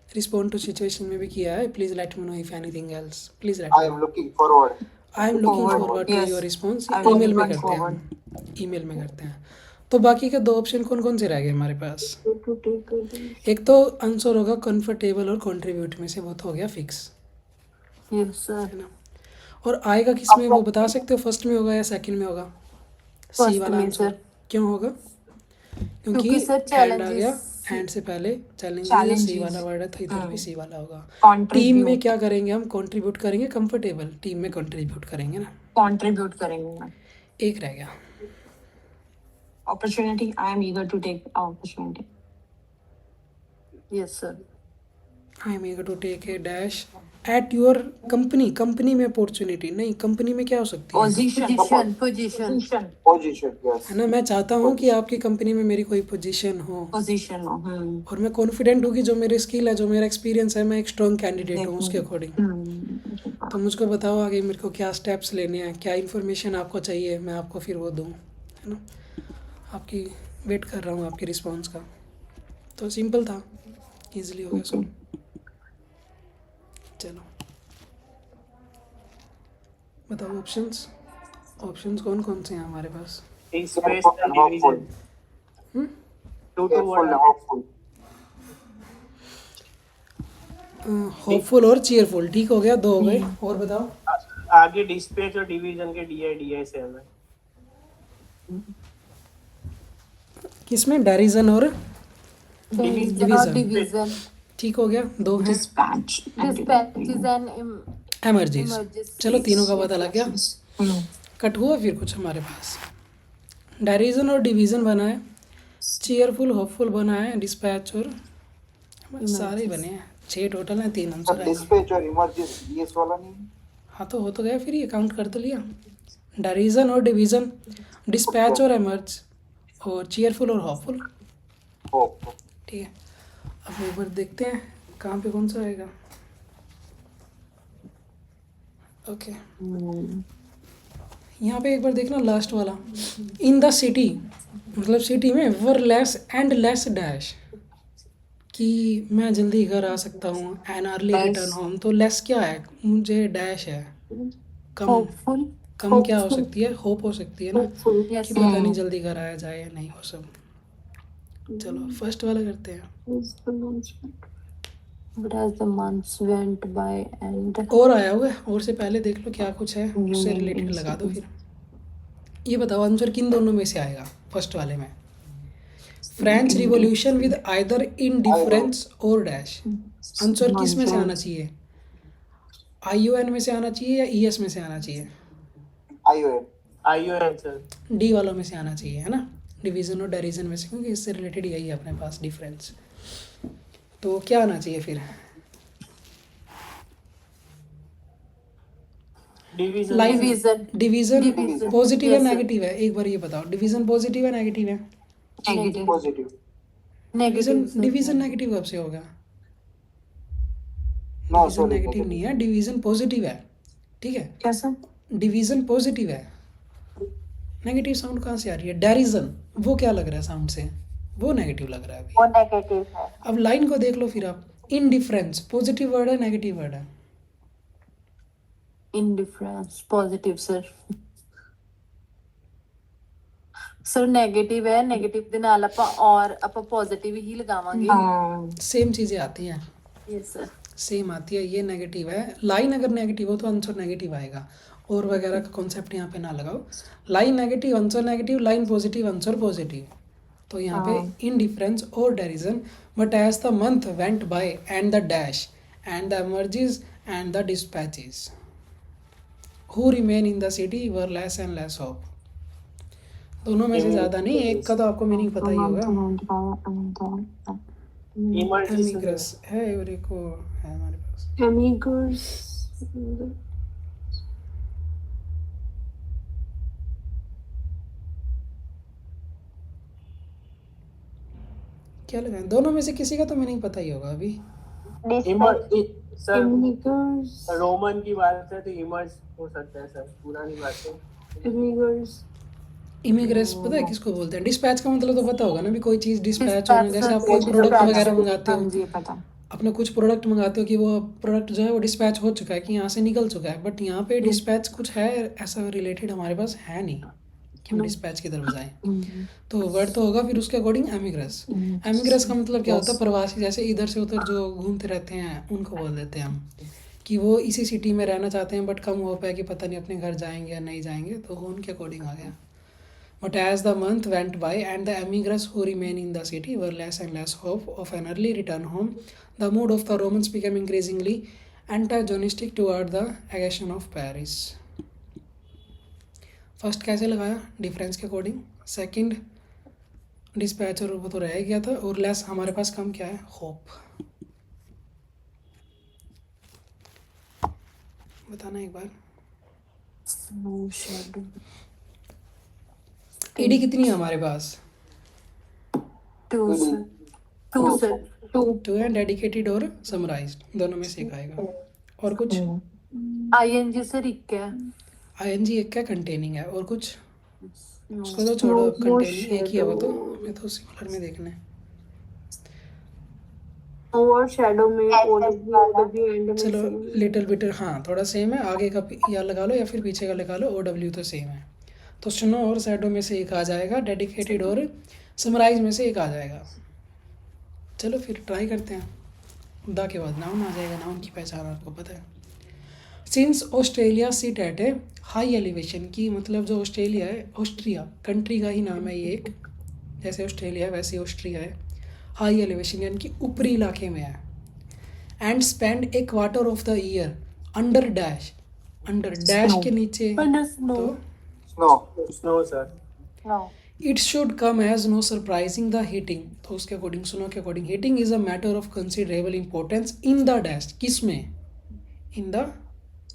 Respond to situation में भी किया है, please let me know if anything else, please let I am looking forward. I am looking Forward, forward to yes. Your response. I will email में look करते हैं, forward. Email में करते हैं। तो बाकी के 2 ऑप्शन कौन कौन से रह गए हमारे पास? एक तो आंसर होगा कंफर्टेबल और कंट्रीब्यूट में से, वो तो हो गया फिक्स, यस सर। है ना। और आएगा किस में, वो बता सकते हो? फर्स्ट में होगा या सेकंड में होगा? सी फर्स्ट वाला में आंसर। सर। क्यों होगा? क्योंकि क्योंकि सर एंड आ गया, challenges- एंड से पहले चैलेंज, सी Challenges। वाला वर्ड है तो इधर भी सी वाला होगा। Contribute। टीम में क्या करेंगे हम? कंट्रीब्यूट करेंगे, कंफर्टेबल टीम में कंट्रीब्यूट करेंगे ना। कंट्रीब्यूट करेंगे। एक रह गया, opportunity, I am eager to take opportunity. Yes sir. I am eager to take a dash at your company. Company में अपॉर्चुनिटी नहीं, कंपनी में क्या हो सकती है? पोजीशन। पोजीशन। Position, yes. है ना, मैं चाहता हूँ कि आपकी कंपनी में मेरी कोई पोजीशन हो, पोजीशन। और मैं कॉन्फिडेंट हूँ कि जो मेरे स्किल है, जो मेरा एक्सपीरियंस है, मैं एक स्ट्रॉन्ग कैंडिडेट हूँ उसके अकॉर्डिंग। तो मुझको बताओ आगे मेरे को क्या स्टेप्स लेने हैं, क्या इन्फॉर्मेशन आपको चाहिए, मैं आपको फिर वो दूँ, है ना। आपकी वेट कर रहा हूँ आपके रिस्पॉन्स का। तो सिंपल था, इजीली हो गया सब। चलो बताओ ऑप्शंस, ऑप्शंस कौन कौन से हैं हमारे पास? Space Careful and and hopeful. division. 2 to Careful 1. and hopeful. Hopeful और चीयरफुल, ठीक हो गया, 2 हो गए। और बताओ? आगे डिस्पैच और डिवीजन के DI से हमें किसमें? डेरिजन और डिवीजन। डिवीजन। ठीक हो गया, 2 हैं। Dispatch. Dispatches and emergence. emergencies. चलो तीनों का पता लग गया। कट हुआ फिर कुछ हमारे पास? डेरिजन और डिवीजन बना है, चीयरफुल होपफुल बना है, डिस्पैच और सारे ही बने हैं। 6 टोटल हैं, 3 Sir, आंसर आएंगे। dispatch और emergency ये वाला नहीं? हाँ तो हो तो गया फिर, ये काउंट कर तो लिया। डेरिजन और डिवीजन, डिस्पैच और एमर्ज, और चीयरफुल और होपफुल। Hope. ठीक है, अब एक बार देखते हैं कहाँ पे कौन सा आएगा। ओके, यहाँ पे एक बार देखना लास्ट वाला, इन द सिटी, मतलब सिटी में वर लेस एंड लेस डैश, कि मैं जल्दी घर आ सकता हूँ, एन अर्ली रिटर्न होम। तो लेस क्या है? मुझे डैश है, कम। होपफुल। कम क्या हो सकती है? होप हो सकती है ना, यस कि पता नहीं जल्दी घर आया जाए या नहीं हो सब। चलो फर्स्ट वाला करते हैं। But as the months went by and और आया हुआ है, और से पहले देख लो क्या कुछ है, उससे रिलेटेड लगा दो फिर। ये बताओ आंसर किन दोनों में से आएगा? फर्स्ट वाले में French revolution with either in difference और डैश, आंसर किस में से आना चाहिए? ION में से आना चाहिए या ES में से आना चाहिए? ION. सर। डी वालों में से आना चाहिए, है ना, डिवीजन और डेरिजन में से, क्योंकि इससे रिलेटेड यही है अपने पास डिफरेंस। तो क्या आना चाहिए फिर? Division. Line division. Division Division. Positive है Yes, sir. नेगेटिव है? एक बार ये बताओ, डिवीजन पॉजिटिव है नेगेटिव है? Negative. Positive. Division negative. Division negative कब से होगा? No, division sorry. नेगेटिव नहीं है, डिवीजन पॉजिटिव है, ठीक है। कैसा? डिवीजन पॉजिटिव है, नेगेटिव साउंड कहाँ से आ रही है? डेरिजन, वो क्या लग रहा है साउंड से? वो नेगेटिव लग रहा है अभी। वो नेगेटिव है। अब लाइन को देख लो फिर आप, इनडिफरेंस पॉजिटिव वर्ड है नेगेटिव वर्ड है? Indifference positive sir. Sir negative ਹੈ, ਨੈਗੇਟਿਵ ਦੇ ਨਾਲ ਆਪਾਂ ਪੋਜ਼ਿਟਿਵ ਹੀ ਲਗਾਵਾਂਗੇ। सेम चीज़ें आती हैं, यस सर। सेम आती है। ये नेगेटिव है, लाइन अगर नेगेटिव हो तो आंसर नेगेटिव आएगा, और वगैरह का कॉन्सेप्ट यहाँ पे ना लगाओ। Line negative answer negative, line positive answer positive. तो यहाँ पे indifference or derision. But as the month went by and the dash and the emerges and the dispatches who remain in the city were less and less of. दोनों में से ज़्यादा नहीं, एक का तो आपको मीनिंग पता ही होगा. एमिग्रस है और एक वो है हमारे पास. क्या लगाएं? दोनों में से किसी का तो मीनिंग पता ही होगा अभी. सर रोमन की बात है तो इमर्ज हो सकता है सर, पुरानी बात है. इमिग्रेस पता है किसको बोलते हैं? डिस्पैच का मतलब तो पता होगा ना भी, कोई चीज़ डिस्पैच होना. जैसे आप कोई प्रोडक्ट वगैरह मंगाते हो, जी पता. अपना कुछ प्रोडक्ट मंगाते हो कि वो प्रोडक्ट जो है वो डिस्पैच हो चुका है, कि यहाँ से निकल चुका है. बट यहाँ पे डिस्पैच कुछ है ऐसा रिलेटेड हमारे पास है नहीं कि हम डिस्पैच की तरफ जाएं. तो वर्ड तो होगा फिर उसके अकॉर्डिंग एमिग्रेस. एमिग्रेस का मतलब क्या होता है? प्रवासी. जैसे इधर से उधर जो घूमते रहते हैं उनको बोल देते हैं हम, कि वो इसी सिटी में रहना चाहते हैं बट कम होप है कि पता नहीं अपने घर जाएंगे या नहीं जाएंगे, तो वो उनके अकॉर्डिंग आ गया. But as the month went by and the emigrants who remained in the city were less and less hope of an early return home, the mood of the Romans became increasingly antagonistic toward the aggression of Paris. First कैसे लगाया? Difference के according. Second dispatch और वो तो रह गया था, और लेस हमारे पास कम क्या है? होप. बताना एक बार. ईडी कितनी है हमारे पास? टू है. डेडिकेटेड और समराइज्ड दोनों में से एक आएगा. और कुछ? आईएनजी से रिक है. आईएनजी एक का कंटेनिंग है. और कुछ? उसको तो छोड़ो, कंटेनिंग एक ही है वो तो. हमें तो सिमिलर में देखना है. और शैडो में ओडब्ल्यू एंड में चलो लिटिल बिट, हाँ थोड़ा सेम है. आगे का या लगा लो या फिर पीछे का लगा लो. ओडब्ल्यू तो सेम है. तो स्नो और शैडो में से एक आ जाएगा. डेडिकेटेड और समराइज में से एक आ जाएगा. चलो फिर ट्राई करते हैं. द के बाद नाउन आ जाएगा. नाउन की पहचान आपको पता है. Since Australia sit at A high elevation, की मतलब जो ऑस्ट्रेलिया है, ऑस्ट्रिया कंट्री का ही नाम है ये एक. जैसे ऑस्ट्रेलिया है वैसे ऑस्ट्रिया है. हाई एलिवेशन यानी कि ऊपरी इलाके में है. And spend a quarter of the year under dash. Under dash के नीचे तो snow sir. It should come as no surprising the heating. तो उसके अकॉर्डिंग, सुनो के according, heating is a matter of considerable importance in the dash. किस में? इन the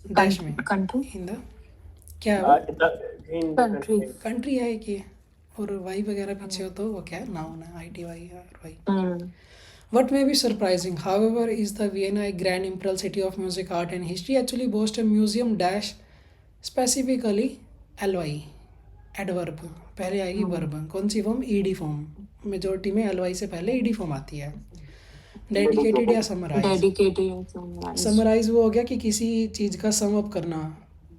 dash में. इन द क्या है वो? कंट्री है कि, और वाई वगैरह पीछे हो तो वो क्या है? नाउन है. ITY और Y. What may be surprising, however, is the Vienna, a grand imperial city of music, art and history, actually boasts a museum dash specifically LY adverb. पहले आएगी वर्ब. कौन सी फॉर्म? ED form. मेजोरिटी में LY से पहले ED form आती है. Dedicated या summarise. Summarise वो हो गया कि किसी चीज़ का सम अप करना,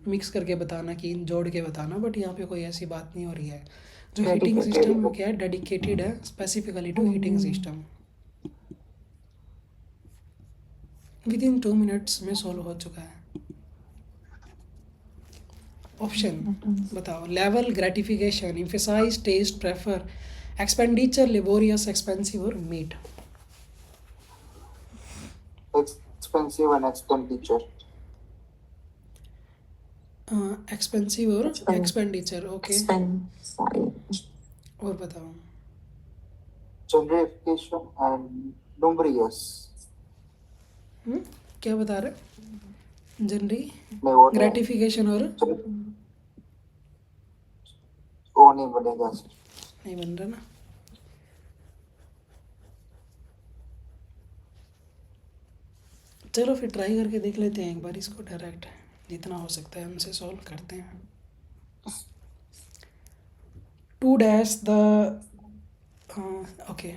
मिक्स करके बताना, कि जोड़ के बताना. बट यहाँ पे कोई ऐसी बात नहीं हो रही है. जो हीटिंग सिस्टम वो क्या है? डेडिकेटेड है specifically to heating system. Within 2 minutes में सोल्व हो चुका है. ऑप्शन बताओ. Level, gratification, emphasize, test, prefer, expenditure, laborious, expensive और meat. Expensive and expenditure. Expensive और एक्सपेंडिचर. ओके. और बताओ. Gentrification and numerous. क्या बता रहे? जनरी, नहीं वो ग्रेटिफिकेशन और वो नहीं बनेगा. नहीं बन रहा ना. चलो फिर ट्राई करके देख लेते हैं एक बार इसको. डायरेक्ट जितना हो सकता है हमसे सॉल्व करते हैं. To dash the okay.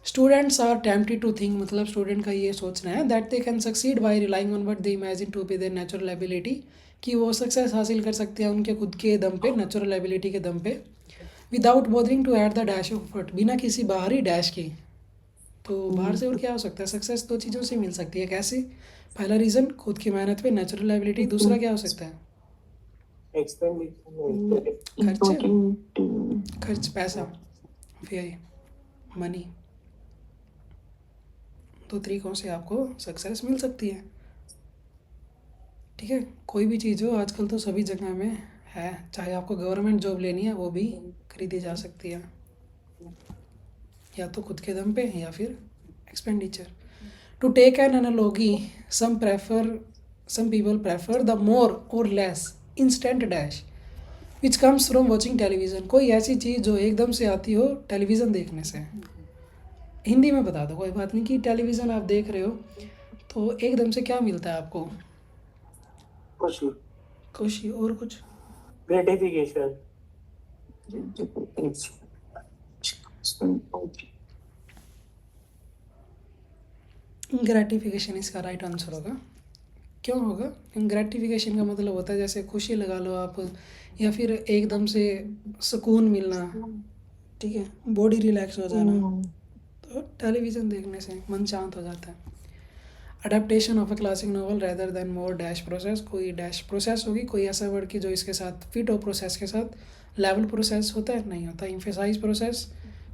Students are tempted to think, मतलब स्टूडेंट का ये सोचना है that they can succeed by relying on what they imagine to be their natural ability, कि वो सक्सेस हासिल कर सकते हैं उनके खुद के दम पे, नेचुरल एबिलिटी के दम पे. Without bothering to add the dash of effort, बिना किसी बाहरी डैश के. तो बाहर से और क्या हो सकता है? सक्सेस 2 चीज़ों से मिल सकती है. कैसे? पहला रीज़न खुद की मेहनत पे, नेचुरल एबिलिटी. दूसरा क्या हो सकता है? एक्सपेंडिचर खर्च खर्च पैसा, व्यय, मनी। दो तरीकों से आपको सक्सेस मिल सकती है। ठीक है, कोई भी चीज़ हो आजकल तो सभी जगह में है, चाहे आपको गवर्नमेंट जॉब लेनी है वो भी खरीदी जा सकती है, या तो खुद के दम पे या फिर expenditure. To take an analogy, some people prefer the more और less instant dash which comes from watching television. कोई ऐसी चीज़ जो एकदम से आती हो टेलीविज़न देखने से। हिंदी में बता दो, कोई बात नहीं, कि टेलीविज़न आप देख रहे हो तो एकदम से क्या मिलता है आपको? खुशी। खुशी, और कुछ? ग्रेटिफिकेशन। ग्रेटिफिकेशन इसका राइट आंसर होगा। क्यों होगा? ग्रेटिफिकेशन का मतलब होता है जैसे खुशी लगा लो आप, या फिर एकदम से सुकून मिलना, ठीक है, बॉडी रिलैक्स हो जाना। तो टेलीविज़न देखने से मन शांत हो जाता है। Adaptation of a classic novel rather than more dash process. कोई डैश प्रोसेस होगी, कोई ऐसा वर्ड की जो इसके साथ फिट हो प्रोसेस के साथ। लेवल प्रोसेस होता है, नहीं होता। एम्फेसाइज प्रोसेस,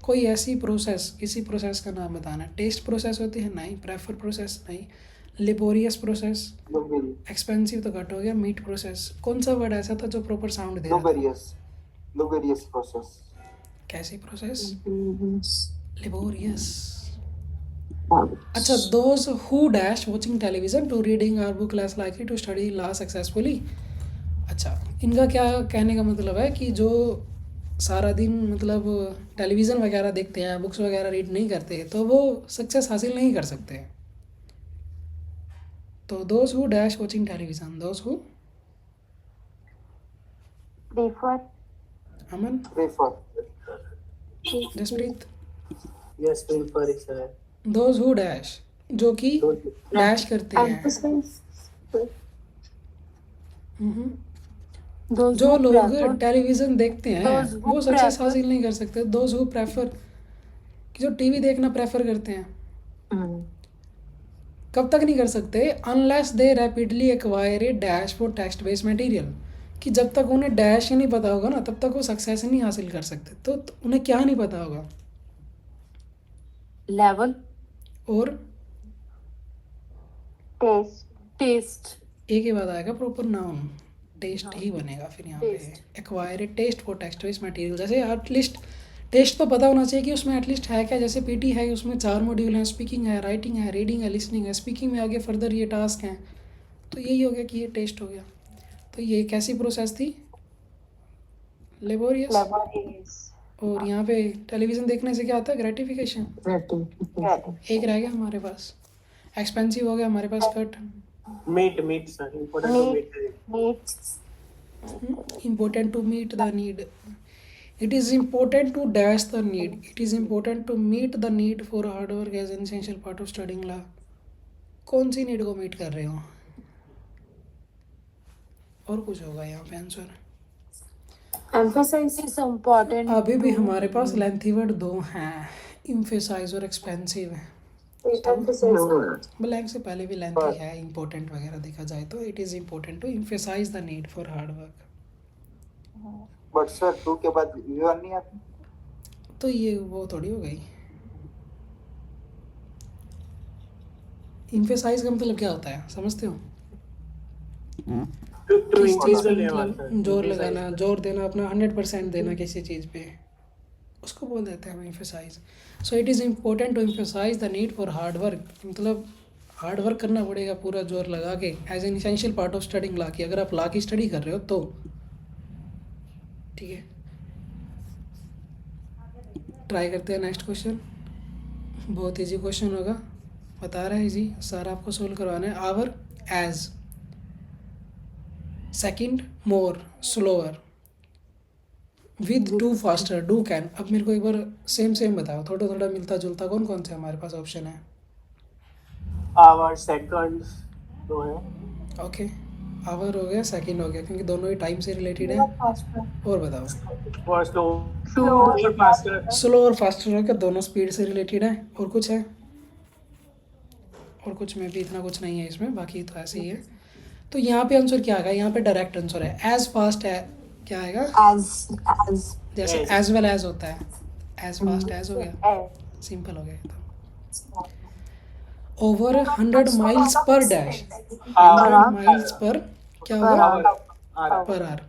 कोई ऐसी प्रोसेस, किसी प्रोसेस का नाम बताना। टेस्ट प्रोसेस होती है, नहीं। प्रेफर प्रोसेस, नहीं। लेबोरियस प्रोसेस, एक्सपेंसिव तो घट हो गया। मीट प्रोसेस, कौन सा वर्ड ऐसा था जो प्रॉपर साउंड दे रहा था? Laborious process. कैसी प्रोसेस? लेबोरियस। अच्छा, those who dash watching television to reading are book less likely to study law successfully. अच्छा, इनका क्या कहने का मतलब है कि जो सारा दिन मतलब टेलीविज़न वगैरह देखते हैं, बुक्स वगैरह रीड नहीं करते, तो वो सक्सेस हासिल नहीं कर सकते। तो those who dash watching television, those who. prefer, अमन, Prefer. जसप्रीत। यस, प्रेफर इज है। दोज हु डैश, जो कि डैश करते हैं। हम्म। Those जो who लोग prefer- टेलीविज़न देखते हैं Those who वो सक्सेस prefer- हासिल नहीं कर सकते। दोज हु प्रेफर, कि जो टीवी देखना प्रेफर करते हैं, कब तक नहीं कर सकते? Unless they rapidly acquire a dash for text based material, कि जब तक उन्हें डैश ही नहीं पता होगा ना तब तक वो सक्सेस नहीं हासिल कर सकते। तो उन्हें क्या नहीं पता होगा? level, और taste, taste, एक के बाद आएगा प्रॉपर नाउन, टेस्ट ही बनेगा फिर यहाँ पे। Taste. Acquire a taste for text based material, जैसे एटलीस्ट टेस्ट तो पता होना चाहिए कि उसमें एटलीस्ट है क्या। जैसे पीटी है, उसमें 4 मॉड्यूल हैं, स्पीकिंग है, राइटिंग है, रीडिंग है, लिसनिंग है। स्पीकिंग में आगे फर्दर ये टास्क हैं, तो यही हो गया कि ये टेस्ट हो गया। तो ये कैसी प्रोसेस थी? लेबोरियस। laborious, और यहाँ पे टेलीविज़न देखने से क्या आता है? ग्रेटिफिकेशन। एक रह गया हमारे पास, एक्सपेंसिव हो गया हमारे पास, cut. Meat sir, important to meat. meats, Important to meet the need. It is important to dash the need. It is important to meet the need for hard work as an essential part of studying law. कौन सी need को meet कर रहे हो? और कुछ होगा यहाँ पे आंसर। emphasize, is important. अभी भी हमारे पास लेंथी वर्ड 2 हैं, इम्फेसाइज और एक्सपेंसिव है। emphasize, ब्लैंक से पहले भी लेंथी है, इम्पोर्टेंट वगैरह देखा जाए तो। It is important to emphasize the need for hard work. But sir, 2 के बाद V1 नहीं आती? तो ये वो थोड़ी हो गई। इम्फेसाइज का मतलब क्या होता है, समझते हो? टू किस चीज़ इंक्रीज द पे लेवल मतलब जोर लगाना, जोर देना, अपना 100% देना किसी चीज़ पे, उसको बोल देते हैं हम emphasize. So it is important to emphasize the need for hard work, मतलब हार्ड वर्क करना पड़ेगा पूरा जोर लगा के as an essential part of studying law की। अगर आप लॉ की स्टडी कर रहे हो तो ठीक है। ट्राई करते हैं नेक्स्ट क्वेश्चन। बहुत इजी क्वेश्चन होगा, बता रहा है इजी, सारा आपको सोल्व करवाना है। Our, as, second, more, slower, with, to, faster, do, can. अब मेरे को एक बार सेम बताओ, थोड़ा थोड़ा मिलता जुलता कौन कौन से हमारे पास ऑप्शन है? आवर, सेकंड तो है। ओके, आवर हो गया, सेकंड हो गया, क्योंकि दोनों ही टाइम से रिलेटेड है। और बताओ, फॉर स्लो और फास्टर। स्लो और फास्टर हो गया, दोनों स्पीड से रिलेटेड है। और कुछ है? और कुछ में भी इतना कुछ नहीं है इसमें, बाकी तो ऐसे ही है। तो यहाँ पे आंसर क्या आएगा? यहाँ पे डायरेक्ट आंसर है एज फास्ट है, क्या आएगा? as जैसे As. एज वेल एज होता है, एज फास्ट एज हो गया, as सिंपल हो गया ये तो। Over 100 miles per dash, 100 miles per क्या होगा? Per hour.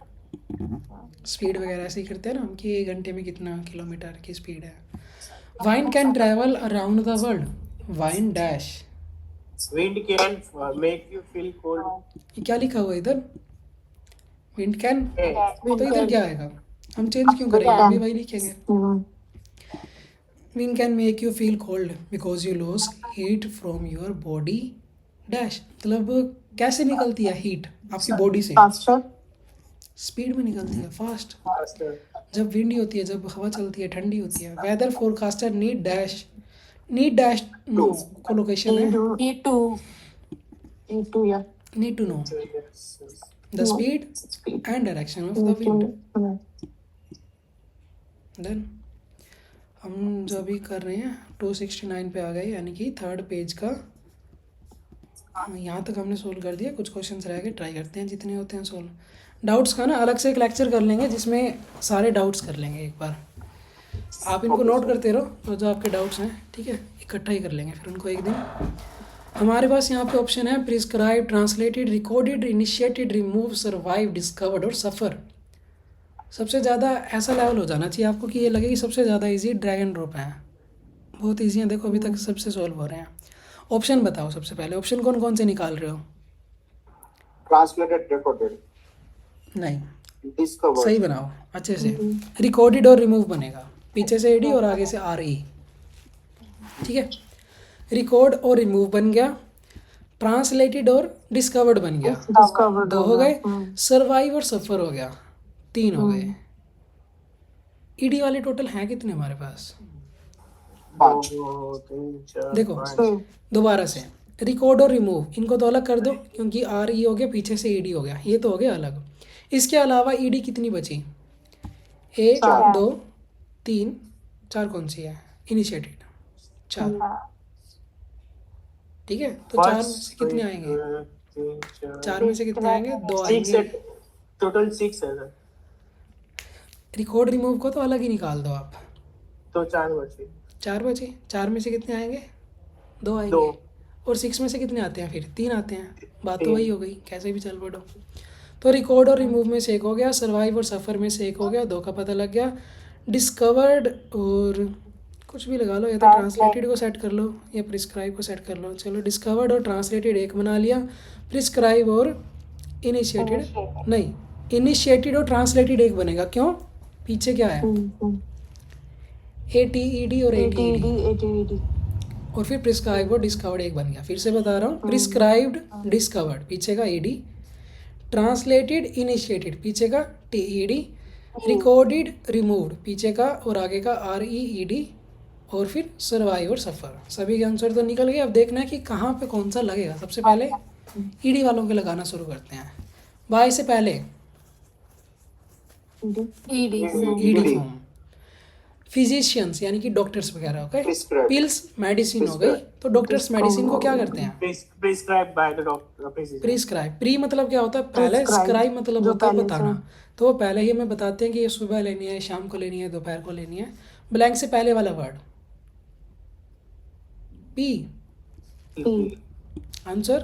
स्पीड वगैरह ऐसे ही करते हैं ना हम कि 1 घंटे में कितना किलोमीटर की स्पीड है। Wine can travel around the world, wine dash. Wind can make you feel cold. ये क्या लिखा हुआ है इधर? Wind can, Yes. तो इधर क्या आएगा? हम चेंज क्यों करेंगे? अभी वही लिखेंगे। Wind can make you feel cold because you loss heat from your body dash. मतलब कैसे निकलती है हीट आपकी बॉडी से? faster स्पीड में निकलती है, फास्ट। Faster. जब विंडी होती है, जब हवा चलती है, ठंडी होती है। Weather forecaster need dash, need dash know collocation है, into yeah need to know Yes. The speed and direction of the wind. Then हम जो अभी कर रहे हैं 269 पे आ गए, यानी कि 3rd पेज का। यहाँ तक हमने सोल्व कर दिया, कुछ क्वेश्चंस रह गए, ट्राई करते हैं जितने होते हैं सोल्व। डाउट्स का ना अलग से एक लेक्चर कर लेंगे जिसमें सारे डाउट्स कर लेंगे एक बार। आप इनको नोट करते रहो और जो आपके डाउट्स हैं, ठीक है, इकट्ठा ही कर लेंगे फिर उनको एक दिन। हमारे पास यहाँ पे ऑप्शन है prescribe, translated, recorded, initiated, remove, survive, discovered और सफ़र। सबसे ज़्यादा ऐसा लेवल हो जाना चाहिए आपको कि ये लगे कि सबसे ज़्यादा इजी ड्रैग एंड ड्रॉप है। बहुत ईजी है, देखो अभी तक सबसे सॉल्व हो रहे हैं। ऑप्शन बताओ सबसे पहले, ऑप्शन कौन कौन से निकाल रहे हो? Translated, recorded, नहीं, discovered. सही बनाओ अच्छे से। रिकॉर्डेड और रिमूव बनेगा, पीछे से एडी और आगे से आर ई, ठीक है। रिकॉर्ड और रिमूव बन गया, ट्रांसलेटेड और डिस्कवर्ड बन गया, discovered 2 हो गए। सर्वाइव और सफ़र हो गया, 3 हो गए। ईडी वाले टोटल हैं कितने हमारे पास? 5. 2, 3, 4, देखो 5. दोबारा से, रिकॉर्ड और रिमूव इनको तो अलग कर दो क्योंकि आर ई हो गया, पीछे से ईडी हो गया, ये तो हो गया अलग। इसके अलावा ईडी कितनी बची? 1 2 3 4, कौन सी है? इनिशिएटेड 4, ठीक है। तो 4 में से कितने आएंगे? 4 में से कितने आएंगे? 2 6 आएंगे। टोटल 6 है सर, रिकॉर्ड रिमूव को तो अलग ही निकाल दो आप, तो 4 बचे। 4 बचे। 4 में से कितने आएंगे? 2 आएंगे। 2 और 6 में से कितने आते हैं? फिर 3 आते हैं। बात तो वही हो गई, कैसे भी चल पड़ो। तो रिकॉर्ड और रिमूव में से 1 हो गया, सर्वाइव और सफ़र में से 1 हो गया, 2 का पता लग गया। डिस्कवर्ड और कुछ भी लगा लो, या तो ट्रांसलेटेड को सेट कर लो या प्रिस्क्राइब को सेट कर लो। चलो डिस्कवर्ड और ट्रांसलेटेड 1 बना लिया, प्रिस्क्राइब और इनिशिएटेड नहीं, इनिशिएटेड और ट्रांसलेटेड 1 बनेगा। क्यों? पीछे क्या है? ATED और ATED और फिर प्रिस्क्राइब और डिस्कवर्ड 1 बन गया। फिर से बता रहा हूँ, प्रिस्क्राइब्ड डिस्कवर्ड पीछे का ED, ट्रांसलेटेड इनिशिएटेड पीछे का TED, रिकॉर्डेड रिमूव्ड पीछे का और आगे का REED, और फिर सर्वाइव और सफ़र। सभी के आंसर तो निकल गए। अब देखना है कि कहाँ पे कौन सा लगेगा। सबसे पहले ED वालों के लगाना शुरू करते हैं। बाय से पहले ED फॉर्म, फिजिशियंस यानी कि डॉक्टर्स वगैरह, ओके। Prescribe. पिल्स मेडिसिन हो गई, तो डॉक्टर्स मेडिसिन को क्या करते हैं? Prescribe by the doctor. Prescribe, pre मतलब क्या होता है? पहले, स्क्राइब मतलब होता है बताना। तो वो पहले ही हमें बताते हैं कि ये सुबह लेनी है, शाम को लेनी है, दोपहर को लेनी है। ब्लैंक से पहले वाला word P, answer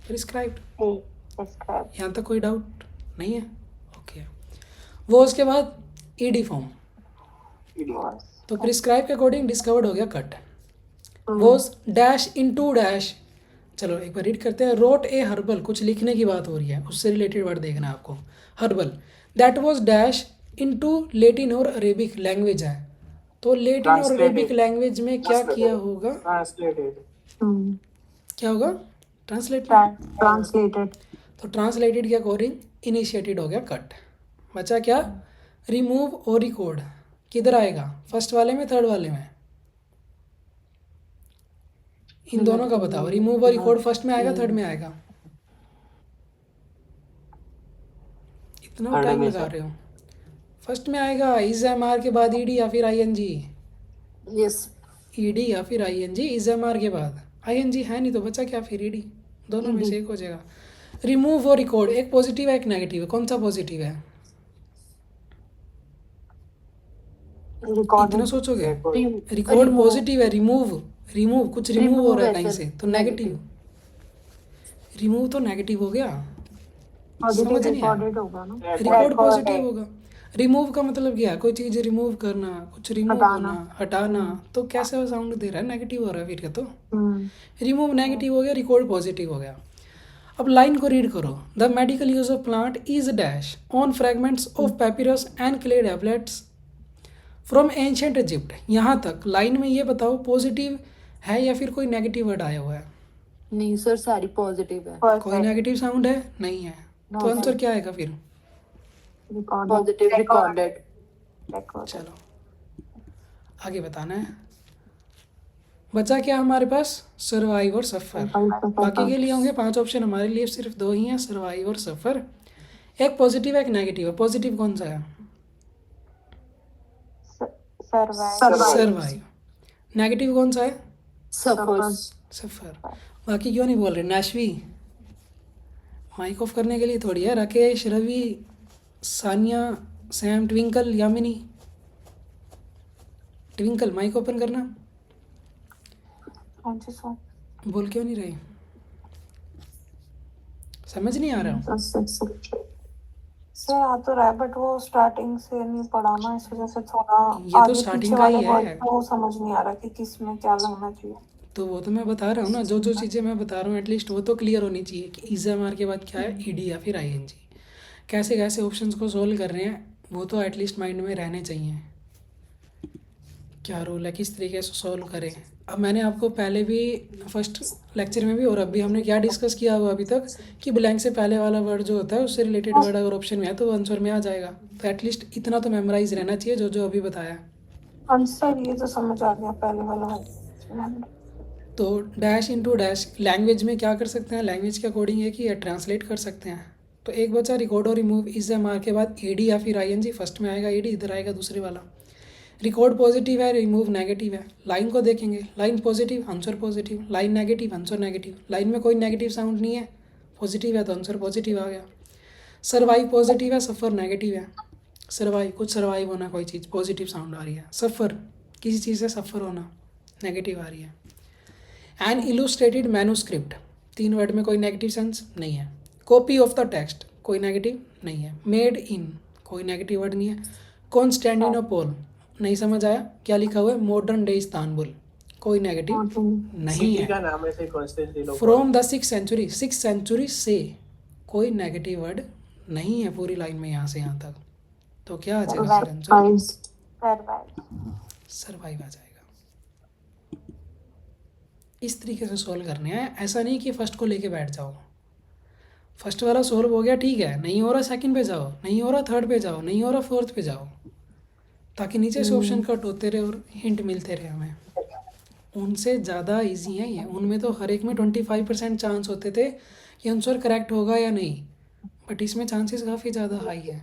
prescribed. describe यहाँ तक कोई डाउट नहीं है? ओके। वो उसके बाद ED फॉर्म, तो प्रिस्क्राइब के अकॉर्डिंग डिस्कवर्ड हो गया cut. Was dash into dash, चलो एक बार रीड करते हैं। रोट ए हर्बल, कुछ लिखने की बात हो रही है, उससे रिलेटेड वर्ड देखना है आपको। Herbal, that was dash into Latin और अरेबिक लैंग्वेज है, तो लेटिन और अरेबिक लैंग्वेज में क्या किया होगा? ट्रांसलेटेड। क्या होगा? ट्रांसलेट। translated तो ट्रांसलेटेड के अकॉर्डिंग इनिशिएटेड हो गया कट। बचा क्या? रिमूव और रिकॉर्ड। किधर आएगा? फर्स्ट वाले में, थर्ड वाले में? इन दोनों का बताओ। रिमूव और रिकॉर्ड फर्स्ट में आएगा, थर्ड में आएगा? इतना टाइम लगा रहे हो। फर्स्ट में आएगा ISMR के बाद ED या फिर ING? यस ED या फिर ING, ISMR के बाद ING है नहीं तो बचा क्या फिर? ED, दोनों में से एक हो जाएगा। रिमूव और रिकॉर्ड, एक पॉजिटिव है एक नेगेटिव है, कौन सा पॉजिटिव है? इतना सोचोगे? रिकॉर्ड पॉजिटिव है, रिमूव रिमूव कुछ रिमूव हो रहा है कहीं से तो नेगेटिव। रिमूव तो नेगेटिव हो गया, समझ नहीं आया। रिकॉर्ड पॉजिटिव होगा। रिमूव का मतलब क्या है? कोई चीज रिमूव करना, कुछ रिमूव होना, हटाना, तो कैसे साउंड दे रहा है? नेगेटिव हो रहा है फिर, क्या तो रिमूव नेगेटिव हो गया, रिकॉर्ड पॉजिटिव हो गया। अब लाइन को रीड करो। The medical use of plant is dash on fragments of papyrus and clay tablets from ancient Egypt. यहाँ तक लाइन में ये बताओ पॉजिटिव है या फिर कोई नेगेटिव वर्ड आया हुआ है? नहीं सर, सारी पॉजिटिव है। कोई नेगेटिव साउंड है? नहीं है। तो आंसर क्या आएगा फिर? Positive recorded. चलो आगे बताना है। बचा क्या हमारे पास? सर्वाइव और सफर। बाकी के लिए होंगे 5 ऑप्शन, हमारे लिए सिर्फ 2 ही हैं, सर्वाइव और सफर। एक पॉजिटिव है एक नेगेटिव है। पॉजिटिव कौन सा है? सर्वाइव। नेगेटिव कौन सा है? सफर। बाकी क्यों नहीं बोल रहे? नाशवी माइक ऑफ करने के लिए थोड़ी है। Rakesh, Ravi, Sania, Sam, Twinkle, Yamini. Twinkle mic open करना। बोल क्यों नहीं रहे? समझ नहीं आ रहा? सर आ तो रहा है बट वो स्टार्टिंग से नहीं पढ़ा ना, इस वजह से थोड़ा ये तो आगे starting पीछे का ही वाले है। वर्ड वो समझ नहीं आ रहा कि किस में क्या लगना चाहिए। तो वो तो मैं बता रहा हूँ ना, जो जो चीज़ें मैं बता रहा हूँ एटलीस्ट वो तो क्लियर होनी चाहिए कि इज़ के बाद क्या है, ईडी या फिर आईएनजी। कैसे कैसे ऑप्शंस को सोल्व कर रहे हैं वो तो एटलीस्ट माइंड में रहने चाहिए। क्या रूल है, किस तरीके से सोल्व करें। अब मैंने आपको पहले भी फर्स्ट लेक्चर में भी और अभी हमने क्या डिस्कस किया हुआ अभी तक कि ब्लैंक से पहले वाला वर्ड जो होता है उससे रिलेटेड वर्ड अगर ऑप्शन में है तो आंसर में आ जाएगा। तो एटलीस्ट इतना तो मेमोराइज रहना चाहिए जो जो अभी बताया। आंसर ये तो समझ आ गया पहले वाला। तो डैश इंटू डैश लैंग्वेज में क्या कर सकते हैं? लैंग्वेज के अकॉर्डिंग है कि ट्रांसलेट कर सकते हैं। तो एक बचा रिकॉर्ड और रिमूव इज एम के बाद एडी या फिर आईएनजी। फर्स्ट में आएगा एडी, इधर आएगा दूसरे वाला। रिकॉर्ड पॉजिटिव है, रिमूव नेगेटिव है। लाइन को देखेंगे, line positive answer positive, line negative answer negative. Line में कोई नेगेटिव साउंड नहीं है, पॉजिटिव है तो आंसर पॉजिटिव आ गया। सर्वाइव पॉजिटिव है, सफ़र नेगेटिव है। सर्वाइव कुछ सर्वाइव होना, कोई चीज़ पॉजिटिव साउंड आ रही है। सफ़र किसी चीज़ से सफ़र होना नेगेटिव आ रही है। एन इलुस्ट्रेटेड मैन्युस्क्रिप्ट 3 वर्ड में कोई नेगेटिव सेंस नहीं है। कॉपी ऑफ द टेक्स्ट कोई नेगेटिव नहीं है। मेड इन कोई नेगेटिव वर्ड नहीं है। कॉन्स्टेंटिनोपल नहीं समझ आया क्या लिखा हुआ है? मॉडर्न डे इस्तांबुल कोई नेगेटिव नहीं है। का नाम है से Constantinople. From the 6th century, 6th century से कोई नेगेटिव वर्ड नहीं है पूरी लाइन में यहाँ से यहाँ तक। तो क्या आ जाएगा फिर आंसर? सर्वाइव आ जाएगा। इस तरीके से सोल्व करने हैं। ऐसा नहीं कि फर्स्ट को लेके बैठ जाओ। फर्स्ट वाला सोल्व हो गया ठीक है, नहीं हो रहा सेकंड पे जाओ, नहीं हो रहा थर्ड पे जाओ, नहीं हो रहा फोर्थ पे जाओ, ताकि नीचे से ऑप्शन कट होते रहे और हिंट मिलते रहे हमें। उनसे ज़्यादा इजी है ये। उनमें तो हर एक में 25% चांस होते थे कि आंसर करेक्ट होगा या नहीं, बट इसमें चांसेस काफ़ी ज़्यादा हाई है।